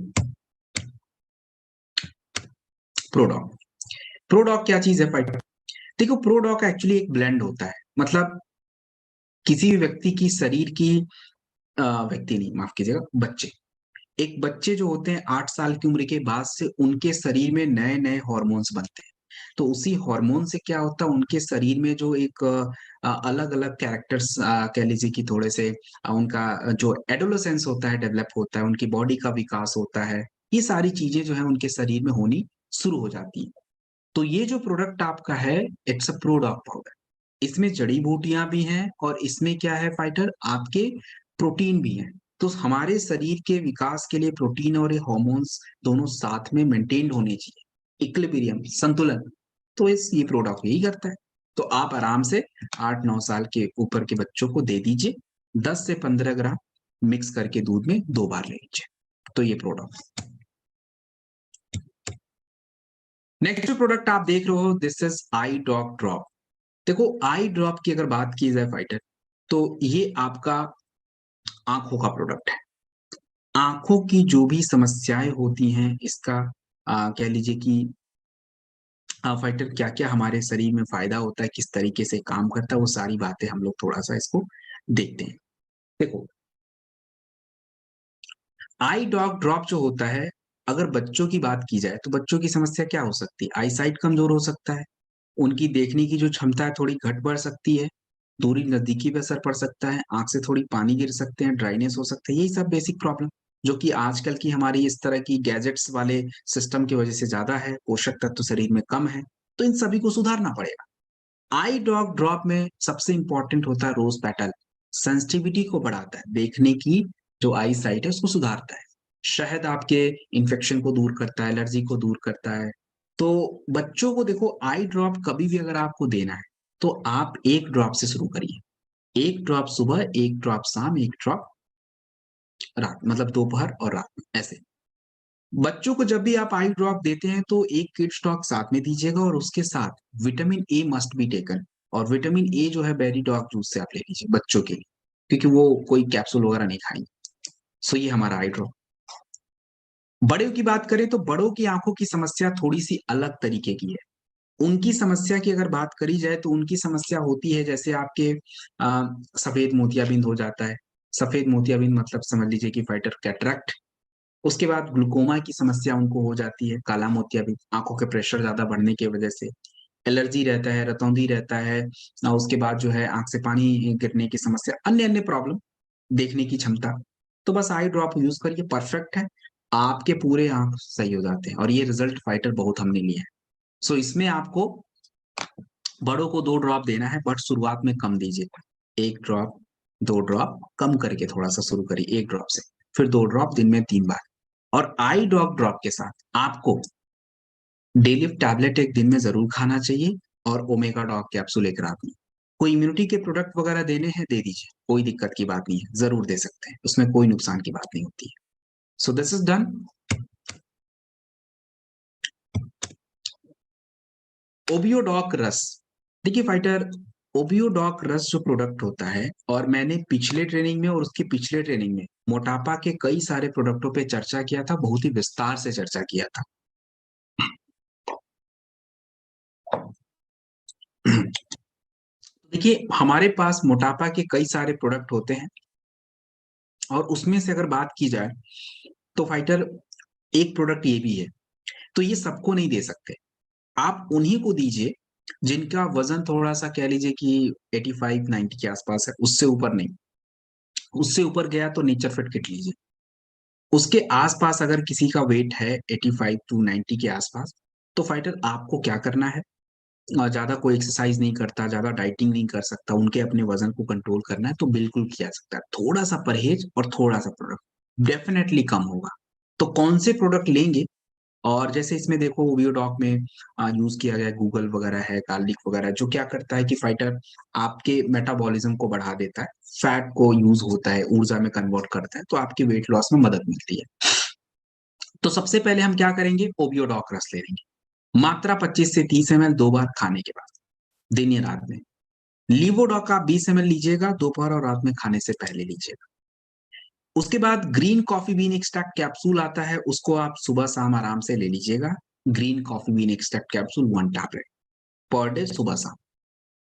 प्रोडॉक। प्रोडॉक क्या चीज़ है भाई? देखो, प्रोडॉक एक्चुअली एक ब्लेंड होता है। मतलब किसी भी व्यक्ति की शरीर की व्यक्ति नहीं, माफ़ कीजिएगा, बच्चे। एक बच्चे जो होते हैं 8 साल की उम्र के बाद से उनके शरीर में नए-नए हॉर्मोन्स बनते हैं। तो उसी हार्मोन से क्या होता है, उनके शरीर में जो एक अलग-अलग कैरेक्टर्स, कह लीजिए कि थोड़े से उनका जो एडोलेसेंस होता है डेवलप होता है, उनकी बॉडी का विकास होता है। ये सारी चीज़ें जो है उनके शरीर में होनी शुरू हो जाती हैं। तो ये जो प्रोडक्ट आपका है, इट्स अ प्रोडक्ट पाउडर। इसमें जड़ी-बूटियाँ भी हैं, और इसमें क्या है फाइटर, आपके प्रोटीन भी हैं। तो हमारे शरीर के विकास के लिए प्रोटीन और ये हार्मोन्स दोनों साथ में मेंटेन्ड होने चाहिए। इक्विलिब्रियम, संतुलन। तो ये प्रोडक्ट यही करता है। तो आप आराम से 8-9 साल के ऊपर के बच्चों को दे दीजिए। 10 से 15 ग्राम मिक्स करके दूध में 2 बार ले लीजिए। तो ये प्रोडक्ट। नेक्स्ट प्रोडक्ट आप देख रहे हो, this is I drop drop. देखो, आई ड्रॉप की अगर बात की जाए फाइटर, तो ये आपका आँखों का प्रोडक्ट है। आँखों की जो भी समस्याएँ होती हैं, इसका कह लीजिए कि फाइटर क्या-क्या हमारे शरीर में फ़ायदा होता है, किस तरीके से काम करता है, वो सारी बातें हम लोग थोड़ा-सा इसको देखते हैं। देखो, आई डॉग ड्रॉप जो होता है, अगर बच्चों की बात की जाए, तो बच्चों की समस्या क्या हो सकती है? आई साइट कमज़ोर हो सकता है, उनकी देखने की जो क्षमता है थोड़ी घट बढ़ सकती है, दूरी नज़दीकी पे असर पड़ सकता है, आँख से थोड़ी पानी गिर सकते हैं, ड्राइनेस हो सकता है, यही सब बेसिक प्रॉब्लम, जो कि आजकल की हमारी इस तरह की गैजेट्स वाले सिस्टम की वज़ह से ज़्यादा है, पोषक तत्व शरीर में कम है, तो इन सभी को सुधारना पड़ेगा। आई ड्रॉप ड्रॉप में सबसे इम्पोर्टेंट होता है रोज़ पेटल, सेंसिटिविटी को बढ़ाता है, देखने की जो आई साइट है उसको सुधारता है। शहद आपके इन्फेक्शन को दूर करता है, एलर्जी को दूर करता है। तो बच्चों को देखो, आई ड्रॉप कभी भी अगर आपको देना है, तो आप 1 ड्रॉप से शुरू करिए। 1 ड्रॉप सुबह, 1 ड्रॉप शाम, 1 ड्रॉप रात, मतलब दोपहर और रात में, ऐसे। बच्चों को जब भी आप आई ड्रॉप देते हैं, तो एक किड स्टॉक साथ में दीजिएगा, और उसके साथ vitamin A must be taken, और विटामिन ए जो है बेरी डॉग जूस से आप ले लीजिए बच्चों के लिए, क्योंकि वो कोई कैप्सूल वगैरह नहीं खाएँगे। सो ये हमारा आई ड्रॉप। बड़ों की बात करें, तो बड़ों की आँखों की समस्या थोड़ी-सी अलग तरीके की है। उनकी समस्या की अगर बात करी जाए, तो उनकी समस्या होती है जैसे आपके सफ़ेद मोतियाबिंद हो जाता है। सफ़ेद मोतियाबिंद मतलब समझ लीजिए कि फाइटर कैटरैक्ट। उसके बाद ग्लूकोमा की समस्या उनको हो जाती है, काला मोतियाबिंद, आँखों के प्रेशर ज़्यादा बढ़ने की वजह से। एलर्जी रहता है, रतौंधी रहता है, उसके बाद जो है आँख से पानी गिरने की समस्या, अन्य-अन्य प्रॉब्लम, देखने की क्षमता। तो बस आई ड्रॉप यूज़ करिए, परफेक्ट है। आपके पूरे आँख सही हो जाते हैं, और ये रिज़ल्ट फाइटर बहुत हमने लिए हैं। सो इसमें आपको बड़ों को 2 ड्रॉप देना है, बट शुरुआत में कम दीजिए। 1 ड्रॉप, 2 ड्रॉप, कम करके थोड़ा-सा शुरू करिए 1 ड्रॉप से, फिर 2 ड्रॉप दिन में 3 बार। और आई ड्रॉप ड्रॉप के साथ आपको डेली टैबलेट एक दिन में ज़रूर खाना चाहिए, और ओमेगा डॉग कैप्सूल एक रात में। कोई इम्यूनिटी के प्रोडक्ट वगैरह देने हैं, दे दीजिए, कोई दिक्कत की बात नहीं है, ज़रूर दे सकते हैं, उसमें कोई नुकसान की बात नहीं होती है। So this is done. Obiodoc रस, देखिए फाइटर, ओबियोडॉक रस जो प्रोडक्ट होता है, और मैंने पिछले ट्रेनिंग में और उसके पिछले ट्रेनिंग में मोटापा के कई सारे प्रोडक्टों पे चर्चा किया था, बहुत ही विस्तार से चर्चा किया था। देखिए हमारे पास मोटापा के कई सारे प्रोडक्ट होते हैं, और उसमें से अगर बात की जाए तो फाइटर एक प्रोडक्ट ये भी है, तो ये सबको नहीं दे सकते। आप उन्हीं को दीजिए जिनका वजन थोड़ा सा कह लीजिए कि 85-90 के आसपास है, उससे ऊपर नहीं। उससे ऊपर गया तो नेचर फिट किट लीजिए। उसके आसपास अगर किसी का वेट है 85 टू 90 के आसपास, तो फाइटर आपको क्या करना है, ज्यादा कोई एक्सरसाइज नहीं करता, ज्यादा डाइटिंग नहीं कर सकता, उनके अपने वजन को कंट्रोल करना है तो बिल्कुल किया जा सकता है। थोड़ा सा परहेज और थोड़ा सा प्रोडक्ट डेफिनेटली कम होगा। तो कौन से प्रोडक्ट लेंगे, और जैसे इसमें देखो वीडियोडॉक में यूज किया गया गूगल वगैरह है, गार्लिक वगैरह, जो क्या करता है कि फाइटर आपके मेटाबॉलिज्म को बढ़ा देता है, फैट को यूज होता है, ऊर्जा में कन्वर्ट करता है, तो आपके वेट लॉस में मदद मिलती है। तो सबसे पहले हम क्या करेंगे, ओबियोडॉक रस ले लेंगे, मात्रा 25 से 30 ml 2 बार खाने के बाद, दिन या रात में। लीवोडॉक आप 20 ml लीजिएगा, दोपहर और रात में खाने से पहले लीजिएगा। उसके बाद green coffee bean extract capsule आता है, उसको आप सुबह शाम आराम से ले लीजिएगा। Green coffee bean extract capsule 1 tablet per day, सुबह शाम,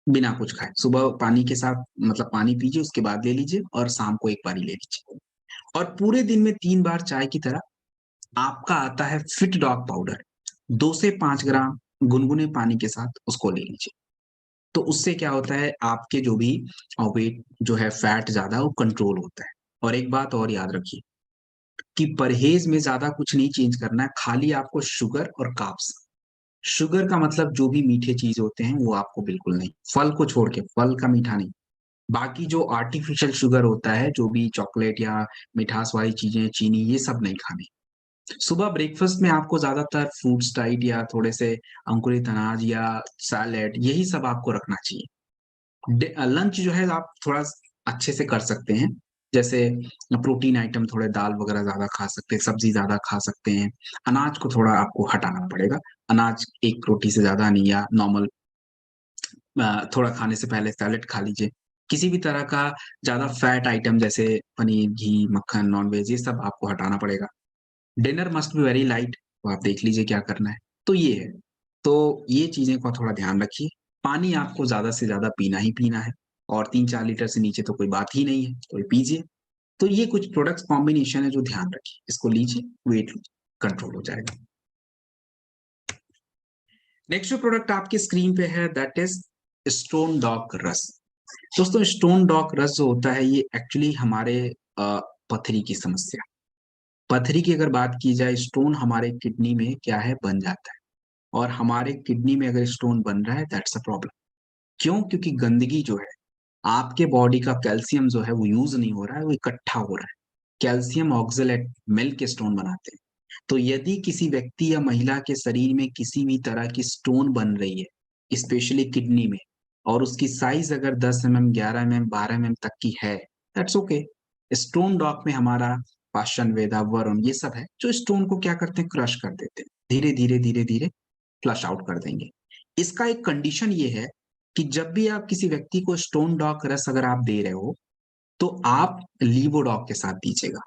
बिना कुछ खाए। सुबह पानी के साथ मतलब पानी पीजिए, उसके बाद ले लीजिए, और शाम को एक बारी ले लीजिए। और पूरे दिन में 3 बार चाय की तरह आपका आता है फिट डॉग पाउडर, 2 से 5 ग्राम गुनगुने पानी के साथ उसको ले लीजिए। तो उससे क्या होता है, आपके जो भी वेट जो है, फैट ज्यादा है, वो कंट्रोल होता है। और एक बात और याद रखिए कि परहेज में ज्यादा कुछ नहीं चेंज करना है, खाली आपको शुगर और कार्ब्स। शुगर का मतलब जो भी मीठे चीज होते हैं वो आपको बिल्कुल नहीं, फल को छोड़ के, फल का मीठा नहीं। बाकी जो आर्टिफिशियल शुगर होता है, जो भी चॉकलेट या मिठास वाली चीजें, चीनी, ये सब नहीं खानी। सुबह ब्रेकफास्ट में आपको ज्यादातर फ्रूट्स टाइट या थोड़े से अंकुरित अनाज या सैलेड, यही सब आपको रखना चाहिए। लंच जो है आप थोड़ा अच्छे से कर सकते हैं, जैसे प्रोटीन आइटम, थोड़े दाल वगैरह ज्यादा खा सकते हैं, सब्जी ज्यादा खा सकते हैं। अनाज को थोड़ा आपको हटाना पड़ेगा, अनाज एक रोटी से ज्यादा नहीं, या नॉर्मल थोड़ा खाने से पहले सैलेड खा लीजिए। किसी भी तरह का ज्यादा फैट आइटम जैसे पनीर, घी, मक्खन, नॉनवेज, ये सब आपको हटाना पड़ेगा। Dinner must be very light, तो आप देख लीजिए क्या करना है। तो ये है, तो ये चीजें का थोड़ा ध्यान रखिए। पानी आपको ज्यादा से ज्यादा पीना ही पीना है, और 3-4 लीटर से नीचे तो कोई बात ही नहीं है, तो ये पीजिए। तो ये कुछ प्रोडक्ट्स कॉम्बिनेशन है जो ध्यान रखिए, इसको लीजिए, वेट कंट्रोल हो जाएगा। नेक्स्ट जो प्रोडक्ट आपकी स्क्रीन पे है, दैट इज स्टोन डॉग रस। दोस्तों स्टोन डॉग रस जो होता है, ये एक्चुअली हमारे पथरी की समस्या, पथरी की अगर बात की जाए, स्टोन हमारे किडनी में क्या है, बन जाता है। और हमारे किडनी में अगर स्टोन बन रहा है, दैट्स अ प्रॉब्लम। क्यों? क्योंकि गंदगी जो है, आपके बॉडी का कैल्शियम जो है वो यूज नहीं हो रहा है, वो इकट्ठा हो रहा है। कैल्शियम ऑक्सलेट मिल के स्टोन बनाते हैं। तो यदि किसी व्यक्ति या महिला के शरीर में किसी भी तरह की स्टोन बन रही है, स्पेशली किडनी में, और उसकी साइज अगर 10 mm, 11 mm, 12 mm तक की है, दैट्स ओके। स्टोन डॉग में हमारा पाषाण, वेदा, वरुण, ये सब है जो स्टोन को क्या करते हैं, क्रश कर देते हैं, धीरे धीरे धीरे धीरे फ्लश आउट कर देंगे। इसका एक कंडीशन ये है कि जब भी आप किसी व्यक्ति को स्टोन डॉग रस अगर आप दे रहे हो, तो आप लीवोडॉग के साथ दीजिएगा।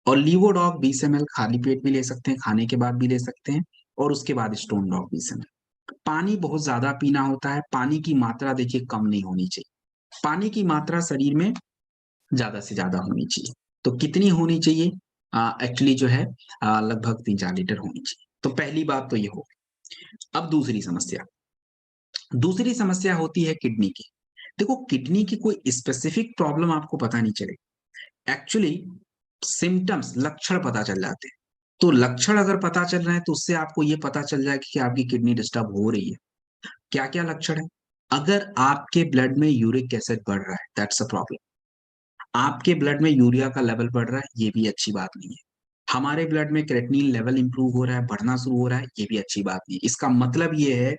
और लीवोडॉग 20 ml खाली पेट भी ले सकते हैं, खाने के बाद भी ले सकते हैं, और उसके बाद स्टोन डॉग 20 ml। पानी बहुत ज्यादा पीना होता है, पानी की मात्रा देखिए कम नहीं होनी चाहिए, पानी की मात्रा शरीर में ज्यादा से ज्यादा होनी चाहिए। तो कितनी होनी चाहिए, एक्चुअली जो है लगभग 3-4 लीटर होनी चाहिए। तो पहली बात तो ये हो। अब दूसरी समस्या होती है किडनी की। देखो किडनी की कोई स्पेसिफिक प्रॉब्लम आपको पता नहीं चले, एक्चुअली सिम्टम्स, लक्षण पता चल जाते हैं। तो लक्षण अगर पता चल रहे हैं, तो उससे आपको ये पता चल जाएगा कि आपकी किडनी डिस्टर्ब हो रही है। क्या क्या लक्षण है? अगर आपके ब्लड में यूरिक एसिड बढ़ रहा है, दैट्स अ प्रॉब्लम। आपके ब्लड में यूरिया का लेवल बढ़ रहा है, ये भी अच्छी बात नहीं है। हमारे ब्लड में क्रेटिनिन लेवल इंप्रूव हो रहा है, बढ़ना शुरू हो रहा है, ये भी अच्छी बात नहीं है। इसका मतलब ये है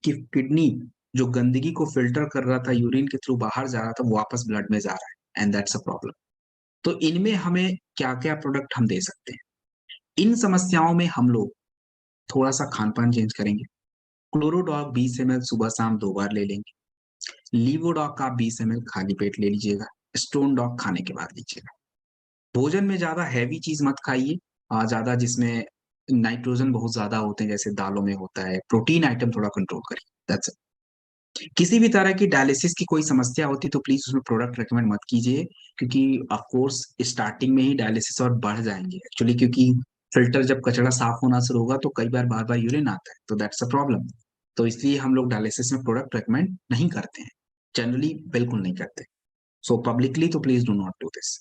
कि किडनी जो गंदगी को फिल्टर कर रहा था, यूरिन के थ्रू बाहर जा रहा था, वो वापस ब्लड में जा रहा है, एंड दैट्स अ प्रॉब्लम। तो इनमें हमें क्या-क्या प्रोडक्ट हम दे सकते हैं? इन समस्याओं में हम लोग थोड़ा-सा खान-पान चेंज करेंगे, क्लोरोडॉग 20 ml सुबह शाम 2 बार ले लेंगे। लीवोडॉग का आप 20 ml खाली पेट ले लीजिएगा। स्टोन डॉग खाने के बाद लीजिएगा। भोजन में ज़्यादा हैवी चीज़ मत खाइए, ज़्यादा जिसमें नाइट्रोजन बहुत ज़्यादा होते हैं, जैसे दालों में होता है। प्रोटीन आइटम थोड़ा कंट्रोल करिए, दैट्स इट। किसी भी तरह की डायलिसिस की कोई समस्या होती है तो प्लीज़ उसमें प्रोडक्ट रिकमेंड मत कीजिए, क्योंकि ऑफ कोर्स स्टार्टिंग में ही डायलिसिस और बढ़ जाएँगे एक्चुअली, क्योंकि फ़िल्टर जब कचरा साफ होना शुरू होगा तो कई बार बार-बार यूरिन आता है, तो दैट्स अ प्रॉब्लम। तो इसलिए हम लोग डायलिसिस में प्रोडक्ट रिकमेंड नहीं करते हैं, जनरली बिल्कुल नहीं करते। सो पब्लिकली तो please do not do this.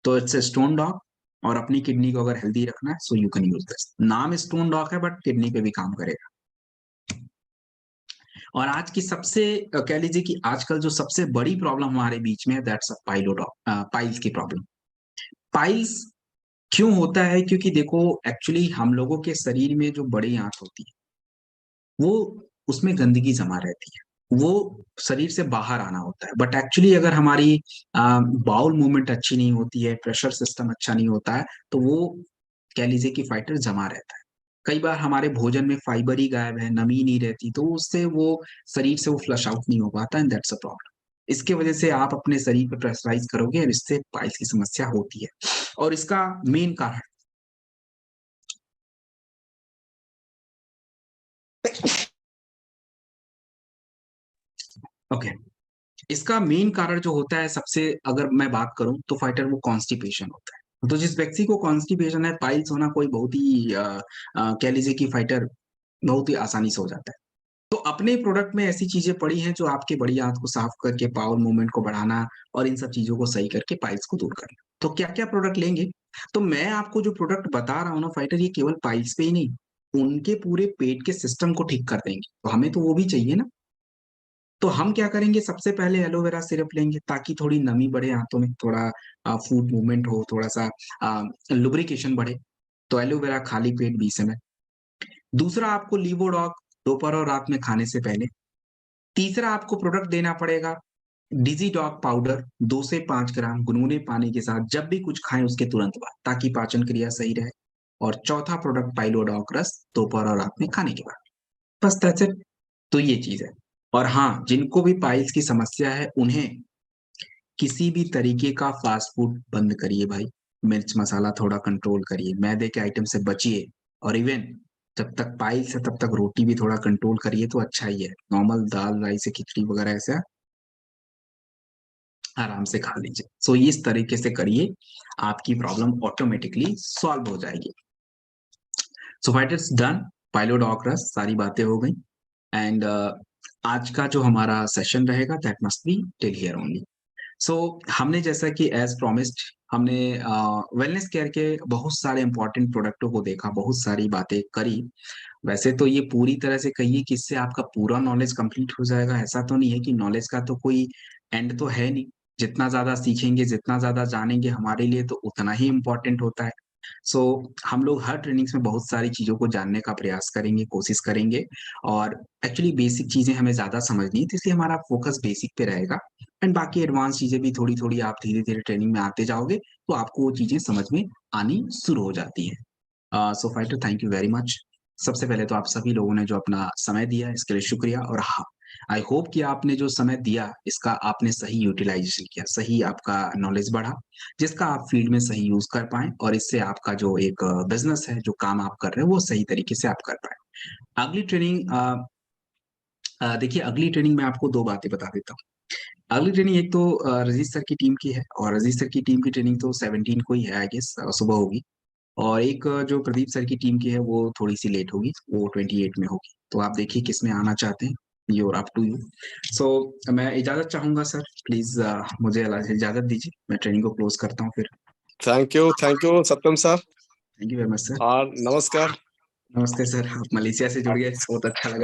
तो इट्स अ स्टोन डॉग, और अपनी किडनी को अगर हेल्दी रखना है so you can use this. नाम स्टोन डॉग है बट किडनी पे भी काम करेगा। और आज की सबसे कह लीजिए कि आजकल जो सबसे बड़ी प्रॉब्लम हमारे बीच में है दैट्स अ पाइल्स की प्रॉब्लम। पाइल्स क्यों होता है? क्योंकि देखो एक्चुअली हम लोगों के शरीर में जो बड़ी आंत होती है, वो उसमें गंदगी जमा रहती है। वो शरीर से बाहर आना होता है। बट एक्चुअली अगर हमारी बाउल मूवमेंट अच्छी नहीं होती है, प्रेशर सिस्टम अच्छा नहीं होता है, तो वो कह लीजिए कि फाइटर जमा रहता है। कई बार हमारे भोजन में फाइबर ही गायब है, नमी नहीं रहती, तो उससे वो शरीर से वो फ्लश आउट नहीं हो पाता एंड दैट्स अ प्रॉब्लम। इसकी वजह से आप अपने शरीर पे प्रेशराइज़ करोगे और इससे पाइल्स की समस्या होती है। और इसका मेन कारण ओके, इसका मेन कारण जो होता है सबसे, अगर मैं बात करूँ तो फाइटर वो कॉन्स्टिपेशन होता है। तो जिस व्यक्ति को कॉन्स्टिपेशन है, पाइल्स होना कोई बहुत ही कह लीजिए कि फाइटर बहुत ही आसानी से हो जाता है। तो अपने प्रोडक्ट में ऐसी चीज़ें पड़ी हैं जो आपके बड़ी आंत को साफ करके पाउल मूवमेंट को बढ़ाना और इन सब चीज़ों को सही करके पाइल्स को दूर करना। तो क्या-क्या प्रोडक्ट लेंगे? तो मैं आपको जो प्रोडक्ट बता रहा हूँ ना फाइटर, ये केवल पाइल्स पे ही नहीं, उनके पूरे पेट के सिस्टम को ठीक कर देंगे। तो हमें तो वो भी चाहिए ना। तो हम क्या करेंगे, सबसे पहले एलोवेरा सिरप लेंगे ताकि थोड़ी नमी बढ़े आंतों में, थोड़ा फूड मूवमेंट हो, थोड़ा-सा लुब्रिकेशन बढ़े। तो एलोवेरा खाली पेट 20 ml। दूसरा आपको लिवोडॉग दोपहर और रात में खाने से पहले। तीसरा आपको प्रोडक्ट देना पड़ेगा डिज़ीडॉग पाउडर 2 से 5 ग्राम गुनगुने पानी के साथ जब भी कुछ खाएँ उसके तुरंत बाद, ताकि पाचन क्रिया सही रहे। और चौथा प्रोडक्ट पाइलोडॉग रस दोपहर और रात में खाने के बाद। बस दैट्स इट। तो ये चीज़ है। और हाँ, जिनको भी पाइल्स की समस्या है उन्हें किसी भी तरीके का फ़ास्ट फूड बंद करिए भाई। मिर्च मसाला थोड़ा कंट्रोल करिए, मैदे के आइटम से बचिए, और इवन जब तक पाइल्स है तब तक रोटी भी थोड़ा कंट्रोल करिए तो अच्छा ही है। नॉर्मल दाल, राइस या खिचड़ी वगैरह ऐसा आराम से खा लीजिए। सो इस तरीके से करिए, आपकी प्रॉब्लम ऑटोमैटिकली सॉल्व हो जाएगी। सो फाइट इट्स डन, पाइलोडोक्रास सारी बातें हो गई। एंड आज का जो हमारा सेशन रहेगा that must be till here only. So हमने जैसा कि एज़ प्रॉमिस्ड हमने वेलनेस केयर के बहुत सारे इम्पोर्टेंट प्रोडक्टों को देखा, बहुत सारी बातें करी। वैसे तो ये पूरी तरह से कहिए कि इससे आपका पूरा नॉलेज कंप्लीट हो जाएगा, ऐसा तो नहीं है कि नॉलेज का तो कोई एंड तो है नहीं। जितना ज़्यादा सीखेंगे, जितना ज़्यादा जानेंगे हमारे लिए तो उतना ही इम्पोर्टेंट होता है। सो हम लोग हर ट्रेनिंग्स में बहुत सारी चीज़ों को जानने का प्रयास करेंगे, कोशिश करेंगे, और एक्चुअली बेसिक चीज़ें हमें ज़्यादा समझनी है, तो इसलिए हमारा फोकस बेसिक पे रहेगा। एंड बाकी एडवांस चीज़ें भी थोड़ी-थोड़ी आप धीरे-धीरे ट्रेनिंग में आते जाओगे, तो आपको वो चीज़ें समझ में आनी शुरू हो जाती हैं। So fighter thank you very much. सबसे पहले तो आप सभी लोगों ने जो अपना समय दिया इसके लिए शुक्रिया, और हाँ, आई होप कि आपने जो समय दिया इसका आपने सही यूटिलाइज़ेशन किया, सही आपका नॉलेज बढ़ा, जिसका आप फील्ड में सही यूज़ कर पाएँ और इससे आपका जो एक बिज़नेस है, जो काम आप कर रहे हो वो सही तरीके से आप कर पाएँ। अगली ट्रेनिंग देखिए, अगली ट्रेनिंग मैं आपको 2 बातें बता देता हूँ। अगली ट्रेनिंग एक तो रजीश सर की टीम की है, और रजीश सर की टीम की ट्रेनिंग तो 17 को ही है आई गेस, सुबह होगी। और एक जो प्रदीप सर की टीम की है वो थोड़ी-सी लेट होगी, वो 28 में होगी। तो आप देखिए किसमें आना चाहते हैं, योर अप टू यू। सो मैं इजाज़त चाहूँगा सर, प्लीज़ मुझे इजाज़त दीजिए, मैं ट्रेनिंग को क्लोज़ करता हूँ फिर। Thank you Satyam sir. Thank you very much sir. और नमस्कार। नमस्ते सर, आप मलेशिया से जुड़ गए, बहुत अच्छा लगा।